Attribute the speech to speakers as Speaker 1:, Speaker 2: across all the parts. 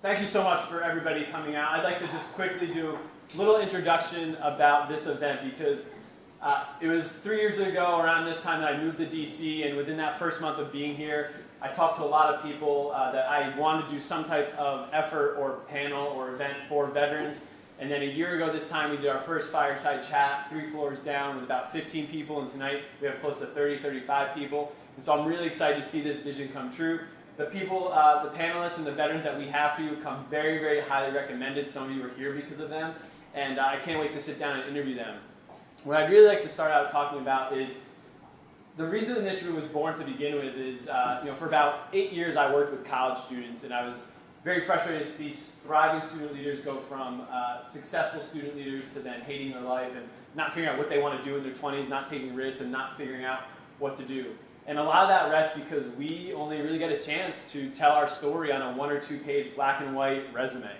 Speaker 1: Thank you so much for everybody coming out. I'd like to just quickly do a little introduction about this event because it was 3 years ago around this time that I moved to DC, and within that first month of being here, I talked to a lot of people that I wanted to do some type of effort or panel or event for veterans. And then a year ago this time, we did our first Fireside chat 3 floors down with about 15 people, and tonight we have close to 30, 35 people. And so I'm really excited to see this vision come true. The people, the panelists and the veterans that we have for you come very, very highly recommended. Some of you are here because of them, and I can't wait to sit down and interview them. What I'd really like to start out talking about is the reason the initiative was born to begin with is, for about 8 years I worked with college students, and I was very frustrated to see thriving student leaders go from successful student leaders to then hating their life and not figuring out what they want to do in their 20s, not taking risks, and not figuring out what to do. And a lot of that rests because we only really get a chance to tell our story on a 1 or 2 page black and white resume.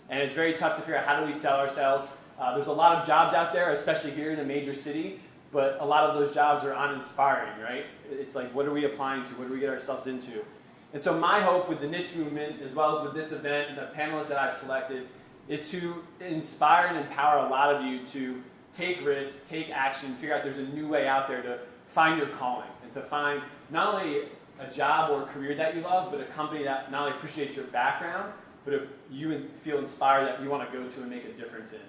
Speaker 1: And it's very tough to figure out how do we sell ourselves. There's a lot of jobs out there, especially here in a major city, but a lot of those jobs are uninspiring, right? It's like, what are we applying to? What do we get ourselves into? And so my hope with the niche movement, as well as with this event and the panelists that I've selected, is to inspire and empower a lot of you to take risks, take action, figure out there's a new way out there to find your calling, and to find not only a job or a career that you love, but a company that not only appreciates your background, but you feel inspired that you want to go to and make a difference in.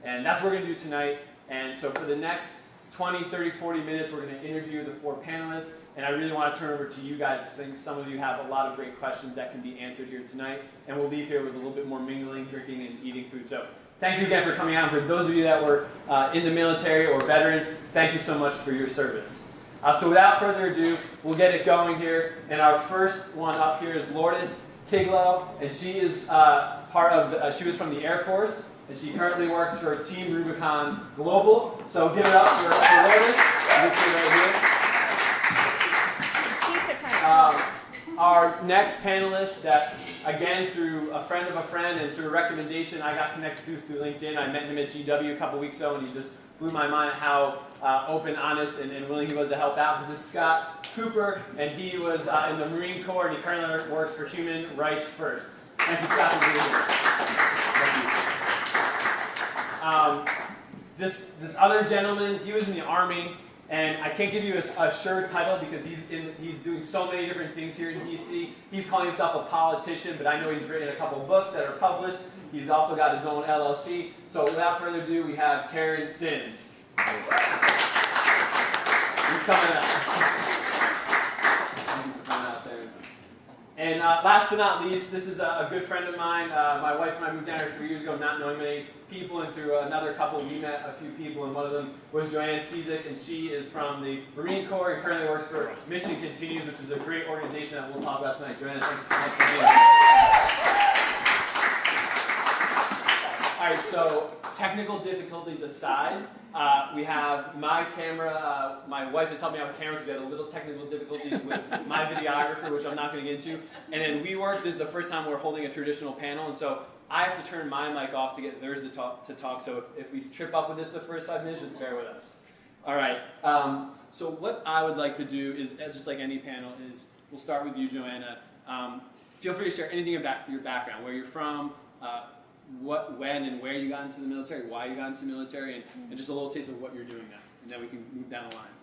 Speaker 1: And that's what we're going to do tonight. And so for the next 20, 30, 40 minutes, we're going to interview the 4 panelists. And I really want to turn over to you guys because I think some of you have a lot of great questions that can be answered here tonight. And we'll leave here with a little bit more mingling, drinking, and eating food. So thank you again for coming out. And for those of you that were in the military or veterans, thank you so much for your service. So without further ado, we'll get it going here. And our first one up here is Lourdes Tiglo, and she is she was from the Air Force, and she currently works for Team Rubicon Global. So give it up for Lourdes. You can see right here. Our next panelist that, again, through a friend of a friend and through a recommendation, I got connected through LinkedIn. I met him at GW a couple weeks ago, and he just blew my mind at how open, honest, and willing he was to help out. This is Scott Cooper, and he was in the Marine Corps, and he currently works for Human Rights First. Thank you, Scott, for being here. Thank you. This other gentleman, he was in the Army, and I can't give you a sure title because he's doing so many different things here in DC. He's calling himself a politician, but I know he's written a couple books that are published. He's also got his own LLC. So without further ado, we have Terrence Sims. He's coming out. And last but not least, this is a good friend of mine. My wife and I moved down here 3 years ago, not knowing many people, and through another couple, we met a few people, and one of them was Joanne Cizik, and she is from the Marine Corps and currently works for Mission Continues, which is a great organization that we'll talk about tonight. Joanne, thank you so much for being here. All right, so technical difficulties aside, we have my camera. My wife is helping out with cameras. We had a little technical difficulties with my videographer, which I'm not going to get into. And then WeWork, this is the first time we're holding a traditional panel, and so I have to turn my mic off to get theirs to talk. So if we trip up with this the first 5 minutes, just bear with us. All right. So what I would like to do is, just like any panel, is we'll start with you, Joanna. Feel free to share anything about your background, where you're from, when and where you got into the military, why you got into the military, and just a little taste of what you're doing now. And then we can move down the line.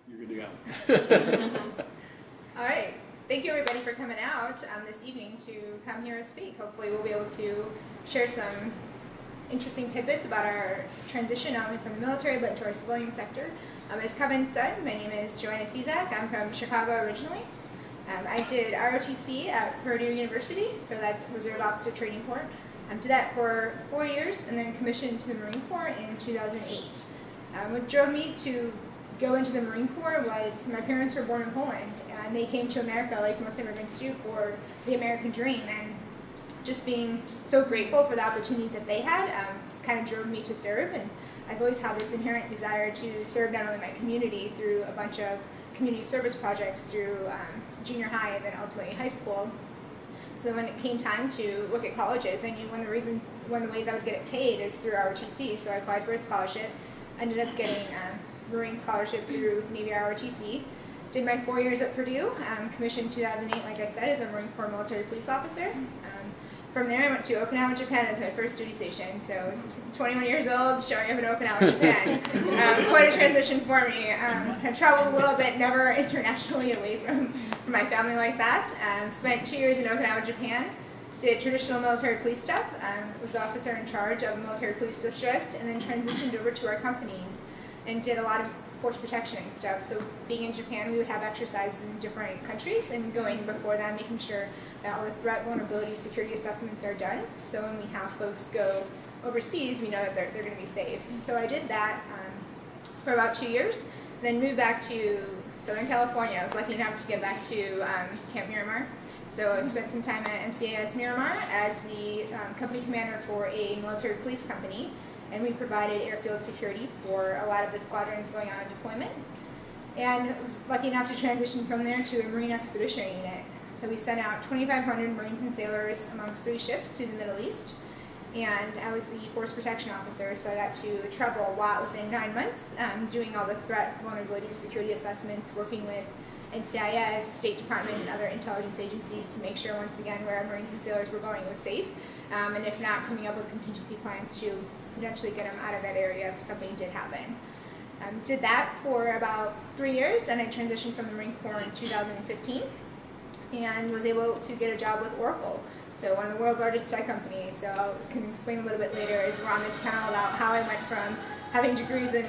Speaker 1: You're good to go.
Speaker 2: All right. Thank you, everybody, for coming out this evening to come here and speak. Hopefully we'll be able to share some interesting tidbits about our transition not only from the military but into our civilian sector. As Kevin said, my name is Joanna Cizik. I'm from Chicago originally. I did ROTC at Purdue University, so that's Reserve Officer Training Corps. Did that for 4 years and then commissioned to the Marine Corps in 2008. What drove me to go into the Marine Corps was my parents were born in Poland, and they came to America like most immigrants do for the American dream, and just being so grateful for the opportunities that they had kind of drove me to serve. And I've always had this inherent desire to serve not only my community through a bunch of community service projects through junior high and then ultimately high school. So when it came time to look at colleges, I knew one of the ways I would get it paid is through ROTC. So I applied for a scholarship, ended up getting a Marine scholarship through Navy ROTC, Did my 4 years at Purdue, commissioned 2008, like I said, as a Marine Corps military police officer. From there, I went to Okinawa, Japan as my first duty station. So 21 years old, showing up in Okinawa, Japan. Quite a transition for me. I traveled a little bit, never internationally away from my family like that. Spent 2 years in Okinawa, Japan. Did traditional military police stuff. Was the officer in charge of a military police district, and then transitioned over to our companies and did a lot of force protection and stuff. So being in Japan, we would have exercises in different countries, and going before that, making sure that all the threat, vulnerability, security assessments are done. So when we have folks go overseas, we know that they're going to be safe. So I did that for about 2 years, then moved back to Southern California. I was lucky enough to get back to Camp Miramar. So I spent some time at MCAS Miramar as the company commander for a military police company, and we provided airfield security for a lot of the squadrons going on deployment. And I was lucky enough to transition from there to a Marine Expeditionary Unit. So we sent out 2,500 Marines and sailors amongst 3 ships to the Middle East. And I was the force protection officer, so I got to travel a lot within 9 months, doing all the threat, vulnerability, security assessments, working with NCIS, State Department, and other intelligence agencies to make sure, once again, where our Marines and sailors were going was safe. And if not, coming up with contingency plans to potentially get them out of that area if something did happen. Did that for about 3 years, and I transitioned from the Marine Corps in 2015 and was able to get a job with Oracle. So one of the world's largest tech companies. So I can explain a little bit later as we're on this panel about how I went from having degrees in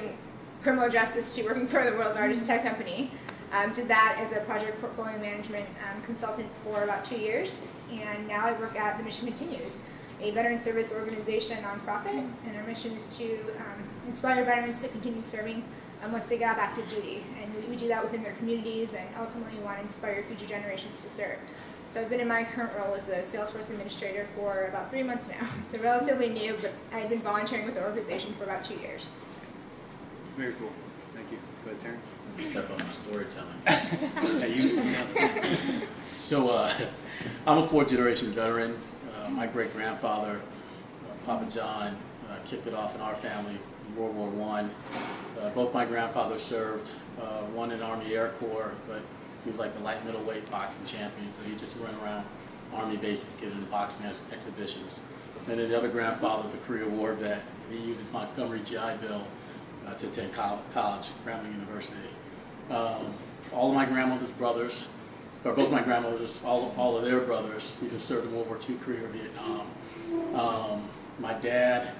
Speaker 2: criminal justice to working for the world's largest tech company. Did that as a project portfolio management consultant for about 2 years, and now I work at The Mission Continues, a veteran service organization nonprofit, and our mission is to inspire veterans to continue serving once they get back to duty. And we do that within their communities, and ultimately we want to inspire future generations to serve. So I've been in my current role as a Salesforce administrator for about 3 months now. So relatively new, but I've been volunteering with the organization for about 2 years.
Speaker 1: Very cool. Thank you. Go ahead, Taryn.
Speaker 3: Step up my storytelling. So I'm a 4th-generation veteran. My great-grandfather, Papa John, kicked it off in our family in World War I. Both my grandfathers served, one in Army Air Corps, but he was like the light middleweight boxing champion, so he just ran around Army bases giving boxing exhibitions. And then the other grandfather was a Korea War vet. He used his Montgomery GI Bill to attend college, Grambling University. All of my grandmother's brothers, or both my grandmothers, all of their brothers, either served in World War II, Korea, or Vietnam. My dad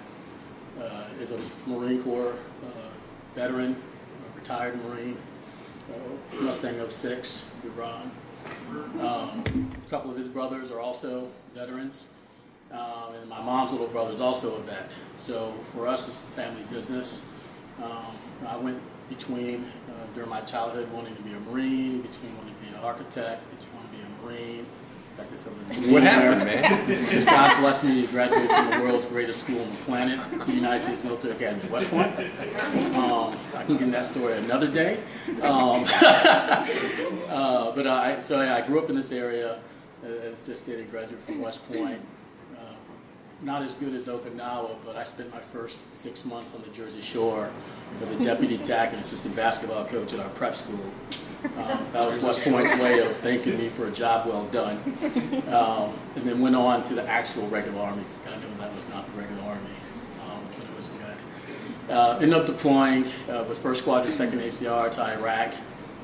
Speaker 3: is a Marine Corps veteran, a retired Marine, Mustang 06, we run. A couple of his brothers are also veterans, and my mom's little brother is also a vet. So for us, it's the family business. I went between, during my childhood, wanting to be a Marine, between wanting to be an architect, between wanting to be a Marine, practice of an engineer.
Speaker 4: What happened, man?
Speaker 3: Just God blessed me to graduate from the world's greatest school on the planet, the United States Military Academy at West Point. I can get in that story another day. So I grew up in this area, as just stated, graduate from West Point. Not as good as Okinawa, but I spent my first 6 months on the Jersey Shore as a deputy TAC and assistant basketball coach at our prep school. That was West Point's way of thanking me for a job well done. And then went on to the actual regular Army. God knows that was not the regular Army, but it was good. Ended up deploying with 1st Squadron, 2nd ACR to Iraq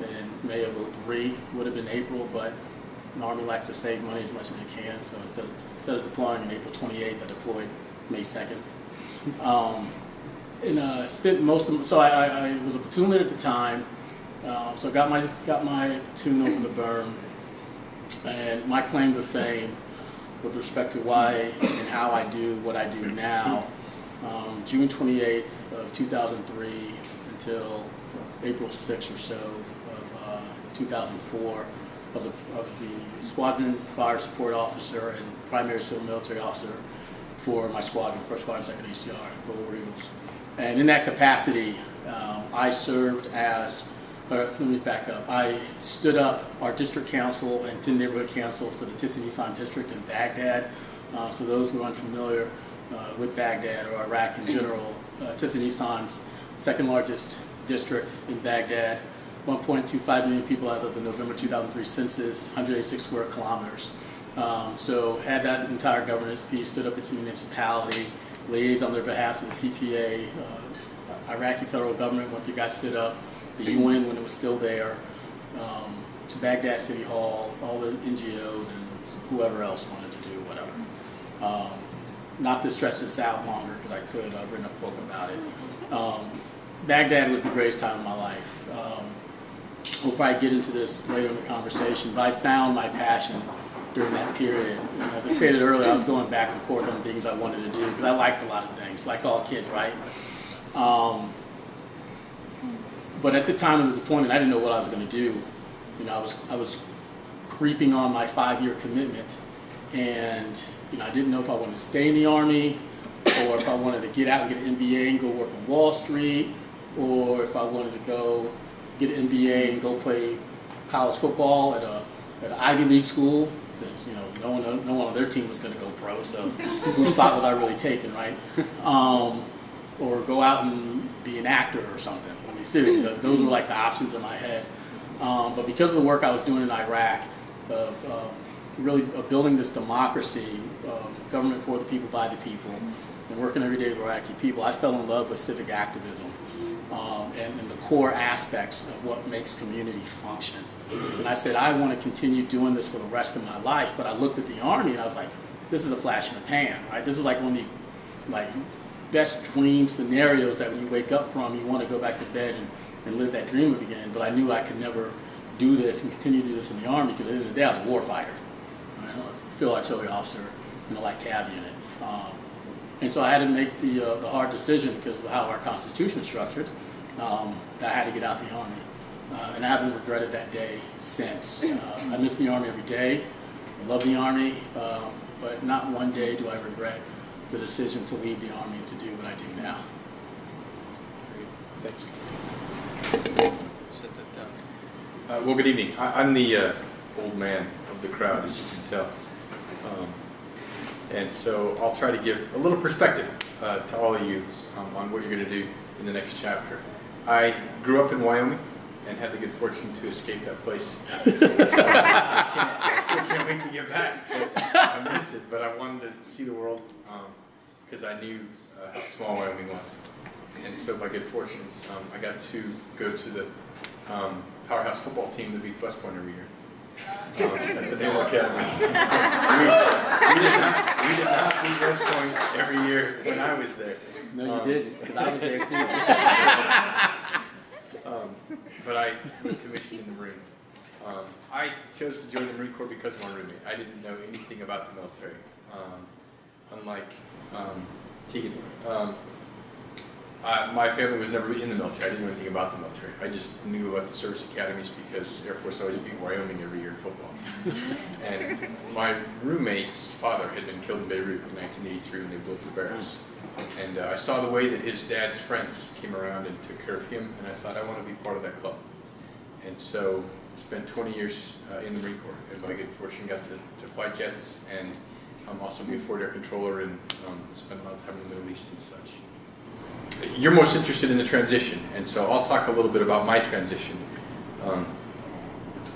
Speaker 3: in May of '03. Would have been April, but the Army likes to save money as much as it can, so instead of deploying on April 28th, I deployed May 2nd. Spent most of I was a platoon leader at the time, so got my platoon over the berm, and my claim to fame with respect to why and how I do what I do now, June 28th of 2003 until April 6th or so of 2004. I was the Squadron Fire Support Officer and Primary Civil Military Officer for my squadron, 1st Squadron, 2nd ACR, War Eagles. And in that capacity, I served as, let me back up, I stood up our district council and 10 neighborhood councils for the Tissan district in Baghdad. So those who are unfamiliar with Baghdad or Iraq in general, Tissan-Issan's second largest district in Baghdad. 1.25 million people as of the November 2003 census, 186 square kilometers. So had that entire governance piece, stood up as a municipality, liaised on their behalf to the CPA, Iraqi federal government once it got stood up, the UN when it was still there, Baghdad City Hall, all the NGOs and whoever else wanted to do whatever. Not to stretch this out longer because I could, I've written a book about it. Baghdad was the greatest time of my life. We'll probably get into this later in the conversation, but I found my passion during that period. And as I stated earlier, I was going back and forth on things I wanted to do because I liked a lot of things, like all kids, right? But at the time of the deployment, I didn't know what I was going to do. You know, I was creeping on my 5-year commitment, and you know, I didn't know if I wanted to stay in the Army, or if I wanted to get out and get an MBA and go work on Wall Street, or if I wanted to go get an MBA and go play college football at an Ivy League school, since you know no one on their team was going to go pro, so whose spot was I really taking, right? Or go out and be an actor or something. I mean, seriously, those were like the options in my head. But because of the work I was doing in Iraq, of really building this democracy, government for the people, by the people, and working every day with Iraqi people, I fell in love with civic activism and the core aspects of what makes community function. And I said, I want to continue doing this for the rest of my life. But I looked at the Army and I was like, this is a flash in the pan, right? This is like one of these like best dream scenarios that when you wake up from, you want to go back to bed and live that dream again. But I knew I could never do this and continue to do this in the Army because at the end of the day, I was a war fighter. Right? I was a field artillery officer in the light cav unit. And so I had to make the hard decision because of how our Constitution is structured, that I had to get out of the Army. And I haven't regretted that day since. I miss the Army every day. I love the Army, but not one day do I regret the decision to leave the Army and to do what I do now.
Speaker 4: Great. Thanks. Set that down. Well, good evening. I'm the old man of the crowd, as you can tell. And so I'll try to give a little perspective to all of you on what you're going to do in the next chapter. I grew up in Wyoming and had the good fortune to escape that place. I still can't wait to get back. I miss it, but I wanted to see the world because I knew how small Wyoming was. And so by good fortune, I got to go to the powerhouse football team that beats West Point every year. At the Naval Academy. we did not beat West Point every year when I was there.
Speaker 3: No, you didn't, because I was there too.
Speaker 4: But I was commissioned in the Marines. I chose to join the Marine Corps because of my roommate. I didn't know anything about the military. Unlike Keegan. My family was never in the military. I didn't know anything about the military. I just knew about the service academies because Air Force always beat Wyoming every year in football. And my roommate's father had been killed in Beirut in 1983 when they blew up the barracks. And I saw the way that his dad's friends came around and took care of him, and I thought I want to be part of that club. And so I spent 20 years in the Marine Corps, and by good fortune got to fly jets and also be a forward air controller and spent a lot of time in the Middle East and such. You're most interested in the transition, and so I'll talk a little bit about my transition.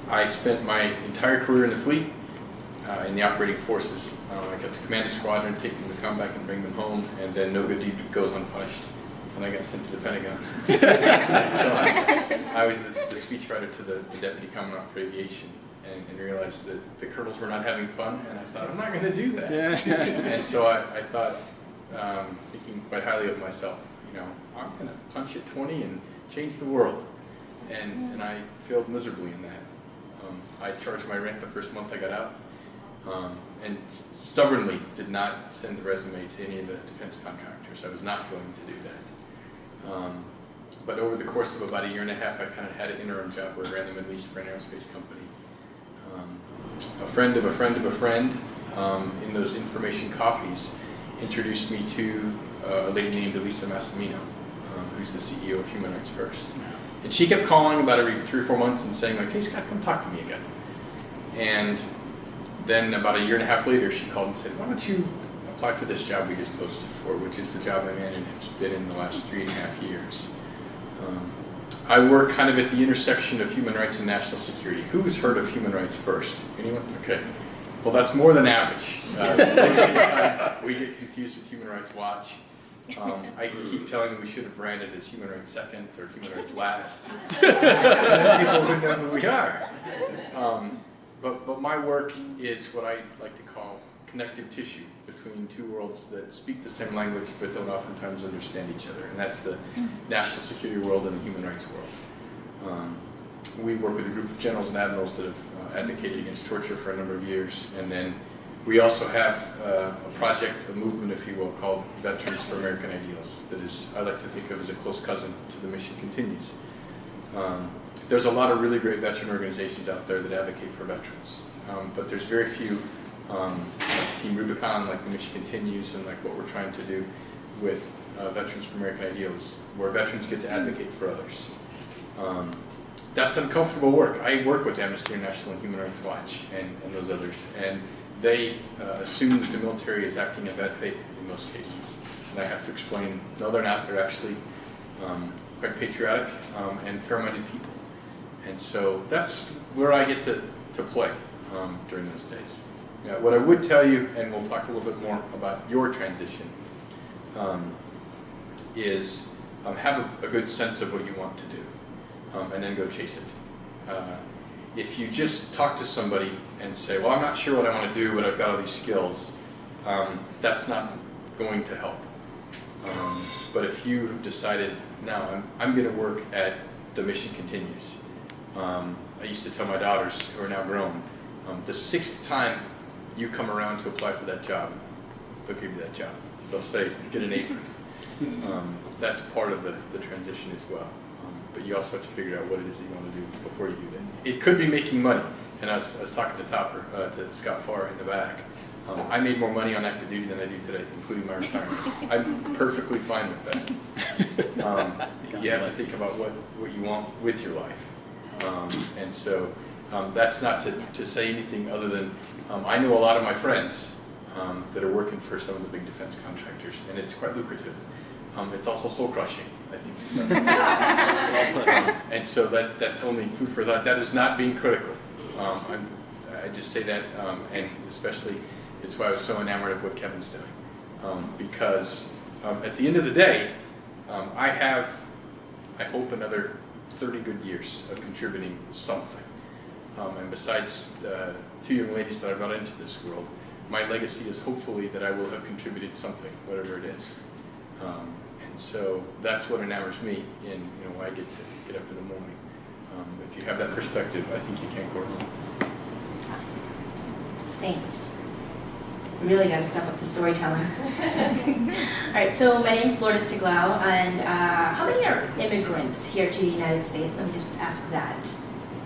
Speaker 4: I spent my entire career in the fleet, in the operating forces. I got to command a squadron, take them to combat and bring them home, and then no good deed goes unpunished. And I got sent to the Pentagon. So I was the speechwriter to the Deputy Commandant for Aviation, and realized that the colonels were not having fun, and I thought, I'm not going to do that. And so I thought, thinking quite highly of myself, you know, I'm going to punch at 20 and change the world. And I failed miserably in that. I charged my rent the first month I got out, and stubbornly did not send the resume to any of the defense contractors. I was not going to do that. But over the course of about a year and a half, I kind of had an interim job where I ran the Middle East for an aerospace company. A friend of a friend of a friend in those information coffees introduced me to a lady named Elisa Massimino, who's the CEO of Human Rights First. And she kept calling about every 3 or 4 months and saying, like, hey Scott, come talk to me again. And then about a year and a half later, she called and said, why don't you apply for this job we just posted for, which is the job my manager has been in the last 3.5 years. I work kind of at the intersection of human rights and national security. Who's heard of human rights first? Anyone? Okay. Well, that's more than average. Most of the time, we get confused with Human Rights Watch. I keep telling them we should have branded as Human Rights Second or Human Rights Last. And then people would know who we are. But my work is what I like to call connective tissue between two worlds that speak the same language but don't oftentimes understand each other. And that's the national security world and the human rights world. We work with a group of generals and admirals that have advocated against torture for a number of years. And then we also have a project, a movement, if you will, called Veterans for American Ideals that is, I like to think of as a close cousin to the Mission Continues. There's a lot of really great veteran organizations out there that advocate for veterans, but there's very few, like Team Rubicon, like the Mission Continues, and like what we're trying to do with Veterans for American Ideals, where veterans get to advocate for others. That's uncomfortable work. I work with Amnesty International and Human Rights Watch and those others, and they assume that the military is acting in bad faith in most cases. And I have to explain, no, they're not. They're actually quite patriotic and fair-minded people. And so that's where I get to play during those days. Yeah, what I would tell you, and we'll talk a little bit more about your transition, is have a good sense of what you want to do, and then go chase it. If you just talk to somebody and say, well, I'm not sure what I want to do, but I've got all these skills, that's not going to help. But if you have decided, now I'm going to work at the Mission Continues. I used to tell my daughters, who are now grown, the 6th time you come around to apply for that job, they'll give you that job. They'll say, get an apron. That's part of the transition as well. But you also have to figure out what it is that you want to do before you do that. It could be making money. And I was talking to Topper, to Scott Farr in the back. I made more money on active duty than I do today, including my retirement. I'm perfectly fine with that. You have to think about what you want with your life. And so that's not to say anything other than I know a lot of my friends that are working for some of the big defense contractors, and it's quite lucrative. It's also soul crushing, I think, to some extent. And so that's only food for thought. That is not being critical. I just say that, and especially it's why I was so enamored of what Kevin's doing. Because at the end of the day, I have, I hope, another 30 good years of contributing something. And besides 2 young ladies that I brought into this world, my legacy is hopefully that I will have contributed something, whatever it is. And so that's what enamors me in why I get to get up in the morning. If you have that perspective, I think you can't go wrong.
Speaker 5: Thanks. We really got to step up the storytelling. All right, so my name is Lourdes Tiglao, and how many are immigrants here to the United States? Let me just ask that.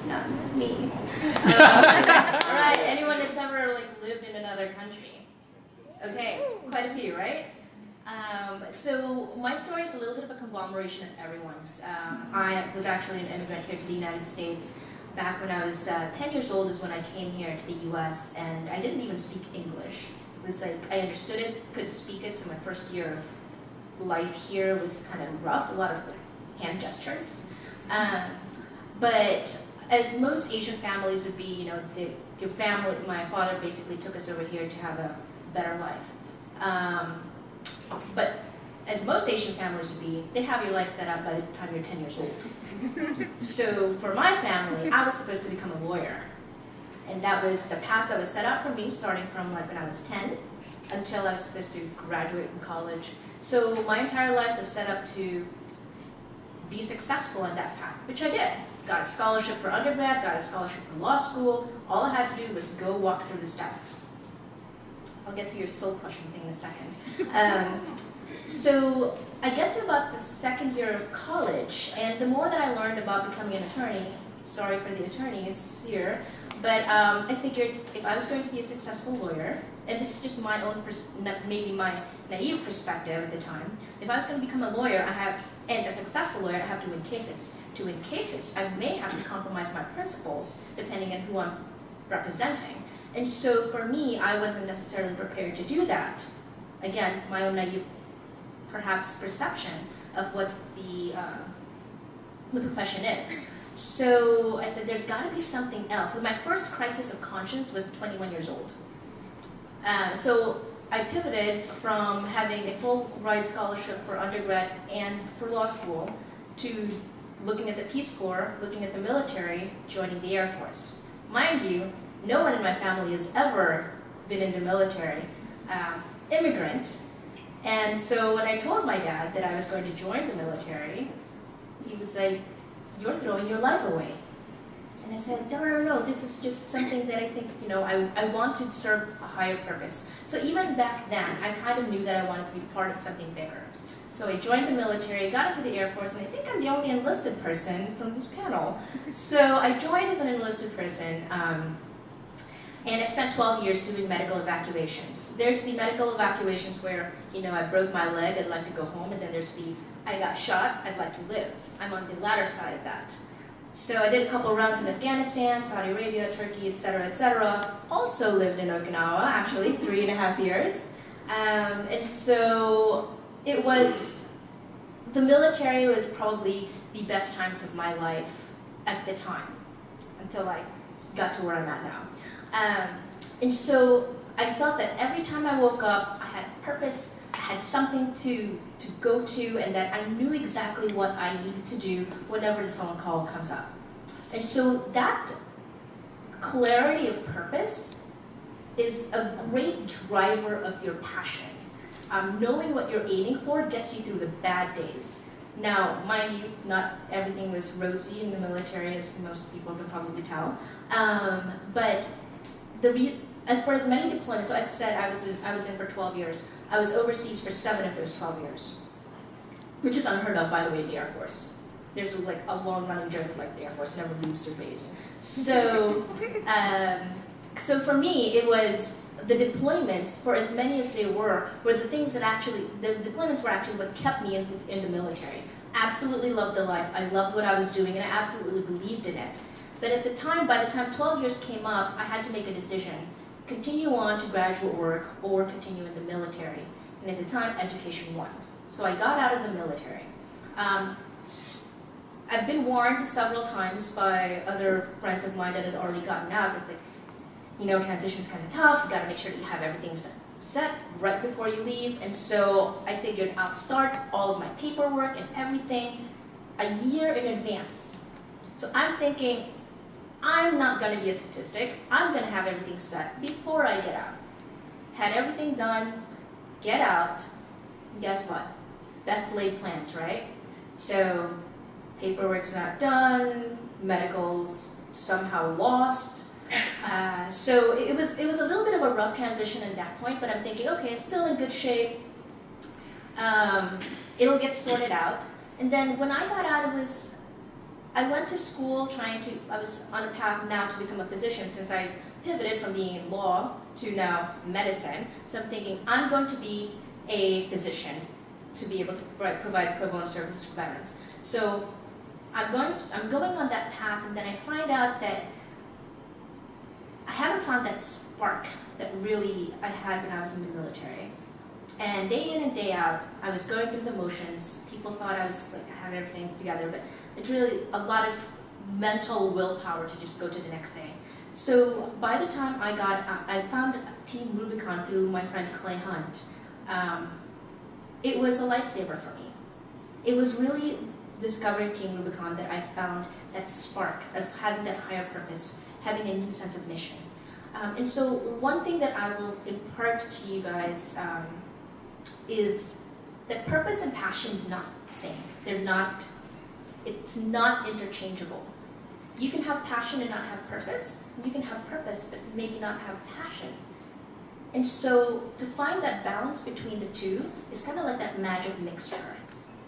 Speaker 5: Not me. All right, anyone that's ever lived in another country? Okay, quite a few, right? So my story is a little bit of a conglomeration of everyone's. I was actually an immigrant here to the United States. Back when I was 10 years old is when I came here to the US, and I didn't even speak English. It was I understood it, couldn't speak it, so my first year of life here was kind of rough, a lot of hand gestures. But as most Asian families would be, your family, my father basically took us over here to have a better life. But as most Asian families would be, they have your life set up by the time you're 10 years old. So for my family, I was supposed to become a lawyer. And that was the path that was set out for me, starting from when I was 10 until I was supposed to graduate from college. So my entire life was set up to be successful on that path, which I did. Got a scholarship for undergrad, got a scholarship for law school. All I had to do was go walk through the steps. I'll get to your soul-crushing thing in a second. So I get to about the second year of college, and the more that I learned about becoming an attorney, sorry for the attorneys here, but I figured if I was going to be a successful lawyer, and this is just my own, maybe my naive perspective at the time, if I was going to become a lawyer, and a successful lawyer, I have to win cases. To win cases, I may have to compromise my principles, depending on who I'm representing. And so for me, I wasn't necessarily prepared to do that. Again, my own naive, perhaps, perception of what the the profession is. So I said, there's got to be something else. So my first crisis of conscience was 21 years old. So I pivoted from having a full ride scholarship for undergrad and for law school to looking at the Peace Corps, looking at the military, joining the Air Force. Mind you, no one in my family has ever been in the military, immigrant. And so when I told my dad that I was going to join the military, he was like, "You're throwing your life away." And I said, no, this is just something that I think, I want to serve a higher purpose. So even back then, I kind of knew that I wanted to be part of something bigger. So I joined the military, got into the Air Force, and I think I'm the only enlisted person from this panel. So I joined as an enlisted person, and I spent 12 years doing medical evacuations. There's the medical evacuations where, I broke my leg, I'd like to go home, and then there's the, I got shot, I'd like to live. I'm on the latter side of that. So I did a couple rounds in Afghanistan, Saudi Arabia, Turkey, etc., etc. Also lived in Okinawa, actually, 3.5 years. And so it was, the military was probably the best times of my life at the time, until I got to where I'm at now. And so I felt that every time I woke up, I had purpose, I had something to go to, and that I knew exactly what I needed to do whenever the phone call comes up. And so that clarity of purpose is a great driver of your passion. Knowing what you're aiming for gets you through the bad days. Now, mind you, not everything was rosy in the military, as most people can probably tell. But as far as many deployments, so I said I was in for 12 years. I was overseas for 7 of those 12 years, which is unheard of, by the way, in the Air Force. There's like a long-running joke like the Air Force never leaves their base. So, so for me, it was the deployments, for as many as they were the things that actually, the deployments were actually what kept me in the military. Absolutely loved the life. I loved what I was doing, and I absolutely believed in it. But at the time, by the time 12 years came up, I had to make a decision. Continue on to graduate work or continue in the military. And at the time, education won. So I got out of the military. I've been warned several times by other friends of mine that had already gotten out. It's like, transition's kind of tough. You gotta make sure that you have everything set right before you leave. And so I figured I'll start all of my paperwork and everything a year in advance. So I'm thinking, I'm not gonna be a statistic. I'm gonna have everything set before I get out. Had everything done, get out, and guess what? Best laid plans, right? So paperwork's not done, medical's somehow lost. So it was a little bit of a rough transition at that point, but I'm thinking, okay, it's still in good shape. It'll get sorted out. And then when I got out, I went to school I was on a path now to become a physician since I pivoted from being in law to now medicine. So I'm thinking, I'm going to be a physician to be able to provide pro bono services for veterans. So I'm going on that path, and then I find out that I haven't found that spark that really I had when I was in the military. And day in and day out, I was going through the motions. People thought I was like, I had everything together, but it's really a lot of mental willpower to just go to the next day. So by the time I found Team Rubicon through my friend Clay Hunt. It was a lifesaver for me. It was really discovering Team Rubicon that I found that spark of having that higher purpose, having a new sense of mission. And so one thing that I will impart to you guys is that purpose and passion is not the same. It's not interchangeable. You can have passion and not have purpose. You can have purpose but maybe not have passion. And so to find that balance between the two is kind of like that magic mixture.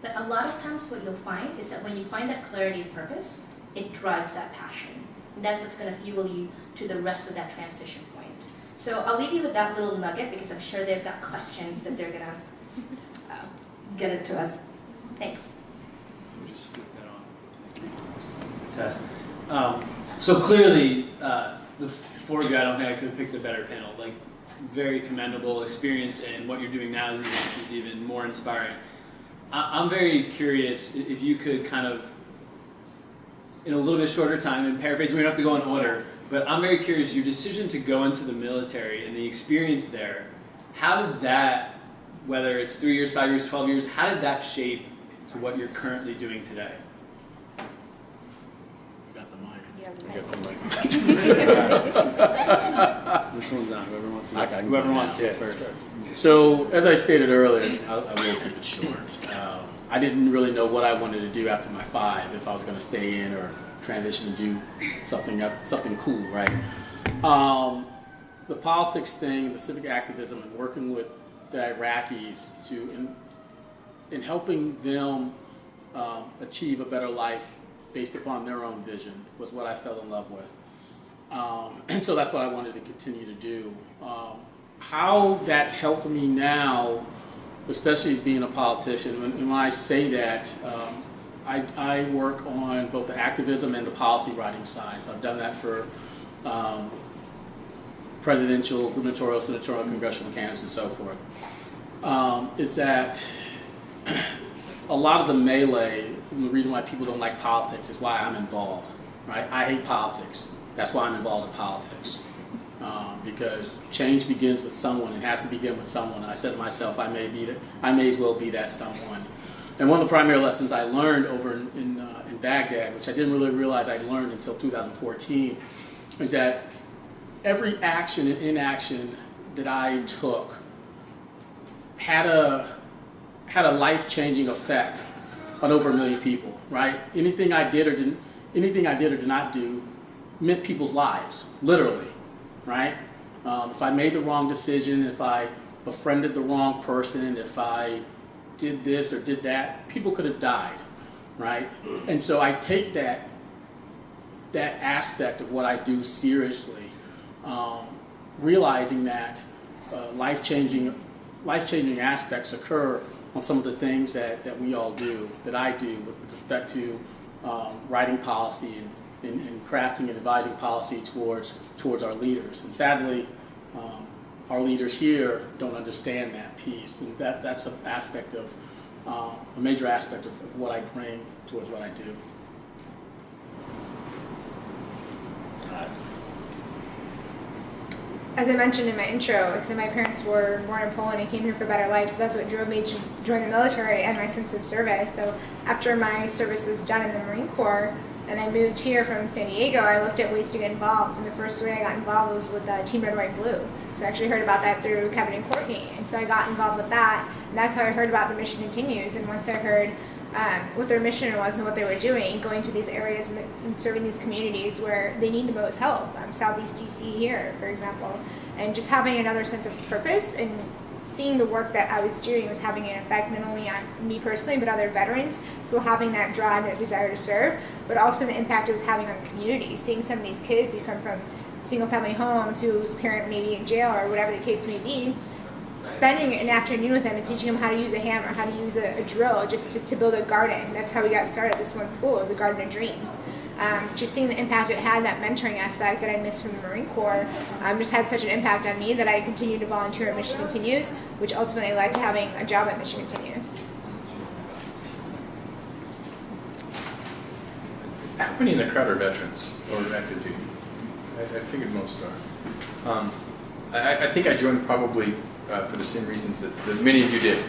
Speaker 5: But a lot of times what you'll find is that when you find that clarity of purpose, it drives that passion. And that's what's going to fuel you to the rest of that transition point. So I'll leave you with that little nugget because I'm sure they've got questions that they're going to get it to us. Thanks.
Speaker 1: Let me just flip that on. Test. So clearly, the four of you, I don't think I could have picked a better panel. Like, very commendable experience, and what you're doing now is even more inspiring. I'm very curious if you could kind of in a little bit shorter time and paraphrase. We don't have to go in order, but I'm very curious. Your decision to go into the military and the experience there. How did that, whether it's 3 years, 5 years, 12 years, how did that shape to what you're currently doing today?
Speaker 3: Got the mic.
Speaker 4: You got the mic.
Speaker 1: This one's on. Whoever wants to
Speaker 3: I
Speaker 1: go,
Speaker 3: can
Speaker 1: whoever
Speaker 3: go
Speaker 1: wants
Speaker 3: now.
Speaker 1: to go
Speaker 4: Yeah,
Speaker 1: first.
Speaker 3: So, as I stated earlier, I will keep it short. I didn't really know what I wanted to do after my 5, if I was going to stay in or transition and do something cool, right? The politics thing, the civic activism, and working with the Iraqis in helping them achieve a better life based upon their own vision was what I fell in love with. And so that's what I wanted to continue to do. How that's helped me now, especially as being a politician, when I say that, I work on both the activism and the policy writing side. So I've done that for presidential, gubernatorial, senatorial, congressional candidates, and so forth. Is that a lot of the melee, and the reason why people don't like politics is why I'm involved, right? I hate politics. That's why I'm involved in politics. Because change begins with someone. It has to begin with someone. And I said to myself, I may as well be that someone. And one of the primary lessons I learned over in Baghdad, which I didn't really realize I'd learned until 2014, is that every action and inaction that I took had a life-changing effect on over 1 million people, right? Anything I did or did not do meant people's lives, literally, right? If I made the wrong decision, if I befriended the wrong person, if I did this or did that, people could have died, right? And so I take that aspect of what I do seriously, realizing that life-changing aspects occur on some of the things that we all do, that I do with respect to writing policy and crafting and advising policy towards our leaders. And sadly, our leaders here don't understand that piece, and that's an aspect of a major aspect of what I bring towards what I do.
Speaker 2: As I mentioned in my intro, because my parents were born in Poland and came here for a better life, so that's what drove me to join the military and my sense of service. So after my service was done in the Marine Corps, and I moved here from San Diego, I looked at ways to get involved, and the first way I got involved was with Team Red, White, Blue. So I actually heard about that through Kevin and Courtney, and so I got involved with that, and that's how I heard about the Mission Continues. And once I heard what their mission was and what they were doing, going to these areas and serving these communities where they need the most help, Southeast DC here, for example, and just having another sense of purpose and seeing the work that I was doing was having an effect not only on me personally, but other veterans, still having that drive and that desire to serve, but also the impact it was having on the community, seeing some of these kids who come from single-family homes whose parent may be in jail or whatever the case may be, spending an afternoon with them and teaching them how to use a hammer, how to use a drill, just to build a garden. That's how we got started at this one school, as a Garden of Dreams. Just seeing the impact it had, that mentoring aspect that I missed from the Marine Corps, just had such an impact on me that I continued to volunteer at Mission Continues, which ultimately led to having a job at Mission Continues.
Speaker 4: How many in the crowd are veterans or active duty? I figured most are. I think I joined probably for the same reasons that many of you did.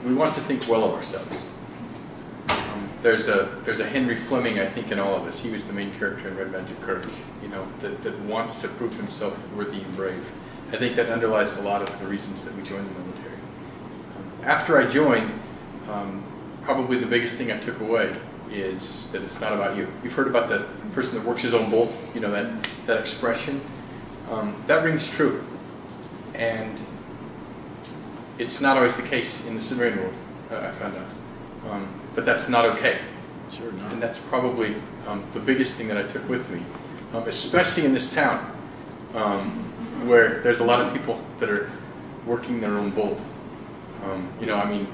Speaker 4: We want to think well of ourselves. There's a Henry Fleming, I think, in all of us. He was the main character in Red Man's Courage, that wants to prove himself worthy and brave. I think that underlies a lot of the reasons that we joined the military. After I joined, probably the biggest thing I took away is that it's not about you. You've heard about the person that works his own bolt, that expression. That rings true. And it's not always the case in the civilian world, I found out. But that's not okay.
Speaker 3: Sure not.
Speaker 4: And that's probably the biggest thing that I took with me, especially in this town, where there's a lot of people that are working their own bolt.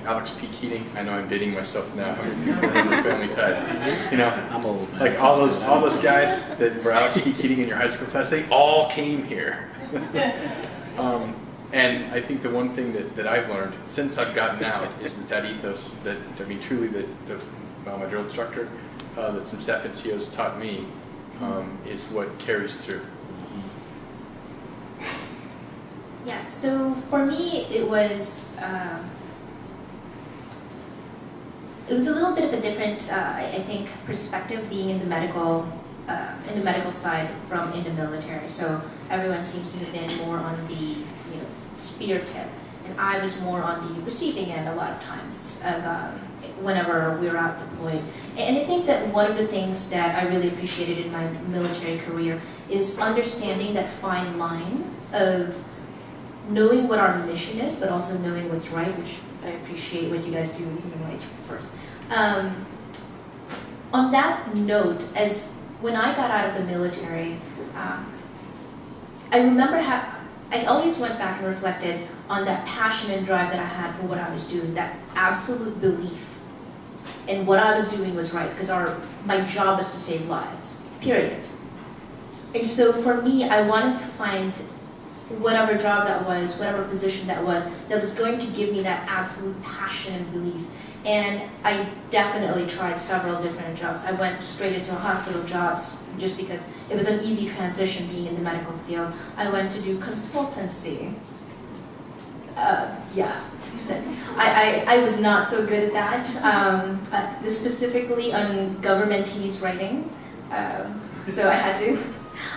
Speaker 4: Alex P. Keating, I know I'm dating myself now. How many people remember Family Ties?
Speaker 3: I'm old, man.
Speaker 4: Like all those guys that were Alex P. Keating in your high school class, they all came here. And I think the one thing that I've learned since I've gotten out is that ethos, truly my drill instructor, that some staff NCOs taught me is what carries through.
Speaker 5: Yeah, so for me, it was a little bit of a different, I think, perspective being in the medical side from in the military. So everyone seems to have been more on the spear tip, and I was more on the receiving end a lot of times of whenever we were out deployed. And I think that one of the things that I really appreciated in my military career is understanding that fine line of knowing what our mission is, but also knowing what's right, which I appreciate what you guys do in human rights first. On that note, as when I got out of the military, I remember I always went back and reflected on that passion and drive that I had for what I was doing, that absolute belief in what I was doing was right, because my job was to save lives, period. And so for me, I wanted to find whatever job that was, whatever position that was going to give me that absolute passion and belief. And I definitely tried several different jobs. I went straight into hospital jobs just because it was an easy transition being in the medical field. I went to do consultancy. I was not so good at that, specifically on governmentese writing. So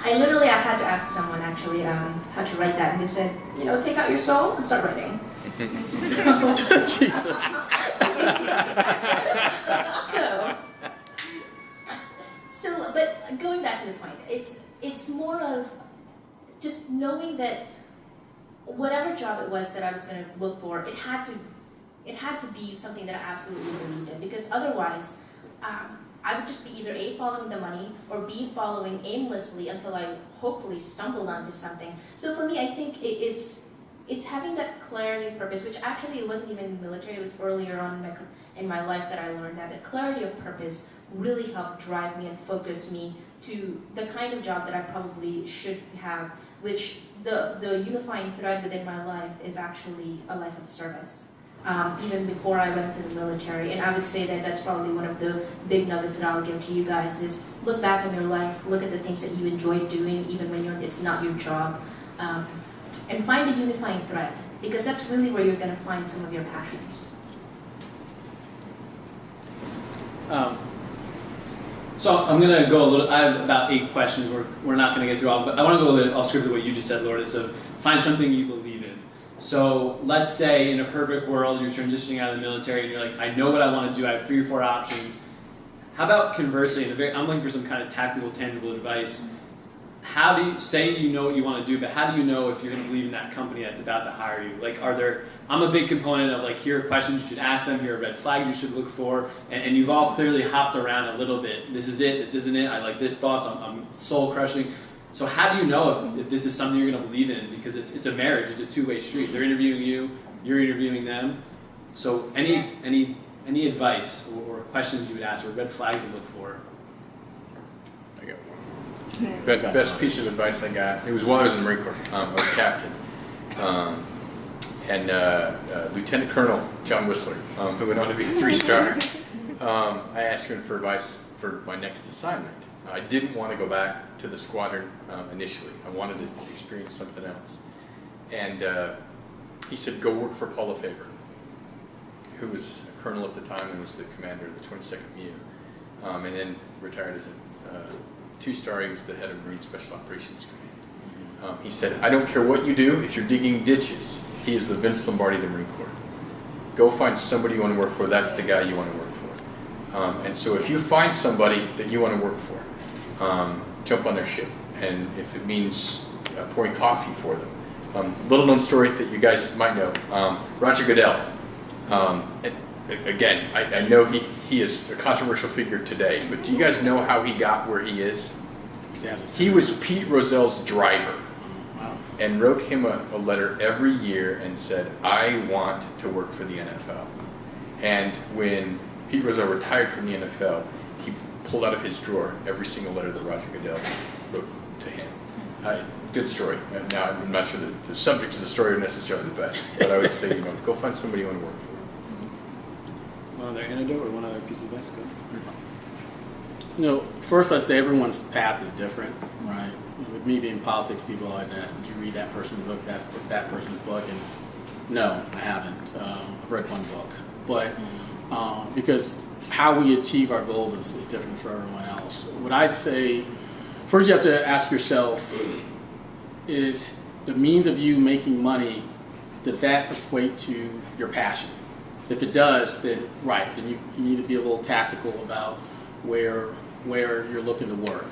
Speaker 5: I literally had to ask someone actually how to write that, and they said, take out your soul and start writing.
Speaker 3: Jesus.
Speaker 5: But going back to the point, it's more of just knowing that whatever job it was that I was going to look for, it had to be something that I absolutely believed in, because otherwise, I would just be either A, following the money, or B, following aimlessly until I hopefully stumbled onto something. So for me, I think it's having that clarity of purpose, which actually it wasn't even in the military, it was earlier on in my life that I learned that clarity of purpose really helped drive me and focus me to the kind of job that I probably should have, which the unifying thread within my life is actually a life of service. Even before I went into the military, and I would say that that's probably one of the big nuggets that I'll give to you guys is look back on your life, look at the things that you enjoy doing even when it's not your job, and find a unifying thread, because that's really where you're going to find some of your passions.
Speaker 1: So I'm going to go a little, I have about 8 questions. We're not going to get through all, but I want to go a little bit off script of what you just said, Lourdes, of find something you believe in. So let's say in a perfect world, you're transitioning out of the military and you're like, I know what I want to do. I have 3 or 4 options. How about conversely, I'm looking for some kind of tactical, tangible advice. How do you, say you know what you want to do, but how do you know if you're going to believe in that company that's about to hire you? Like, I'm a big component of here are questions you should ask them, here are red flags you should look for, and you've all clearly hopped around a little bit. This is it, this isn't it, I like this boss, I'm soul crushing. So how do you know if this is something you're going to believe in? Because it's a marriage, it's a two-way street. They're interviewing you, you're interviewing them. So any advice or questions you would ask or red flags to look for?
Speaker 4: I got one. Best piece of advice I got, it was while I was in the Marine Corps. I was a captain. And Lieutenant Colonel John Whistler, who went on to be a 3-star, I asked him for advice for my next assignment. I didn't want to go back to the squadron initially. I wanted to experience something else. And he said, go work for Paul Lefebvre, who was a colonel at the time and was the commander of the 22nd MU, and then retired as a 2-star. He was the head of Marine Special Operations Command. He said, I don't care what you do, if you're digging ditches, he is the Vince Lombardi of the Marine Corps. Go find somebody you want to work for, that's the guy you want to work for. And so if you find somebody that you want to work for, jump on their ship. And if it means pouring coffee for them. Little known story that you guys might know, Roger Goodell. Again, I know he is a controversial figure today, but do you guys know how he got where he is? He was Pete Rozell's driver. And wrote him a letter every year and said, I want to work for the NFL. And when Pete Rozell retired from the NFL, he pulled out of his drawer every single letter that Roger Goodell wrote to him. Good story. Now, I'm not sure that the subjects of the story are necessarily the best, but I would say, go find somebody you want to work for.
Speaker 1: One other anecdote or one other piece of advice? Go.
Speaker 3: First I'd say everyone's path is different, right? With me being in politics, people always ask, did you read that person's book, that person's book? And no, I haven't. I've read one book. But because how we achieve our goals is different for everyone else. What I'd say, first you have to ask yourself, is the means of you making money, does that equate to your passion? If it does, then you need to be a little tactical about where you're looking to work,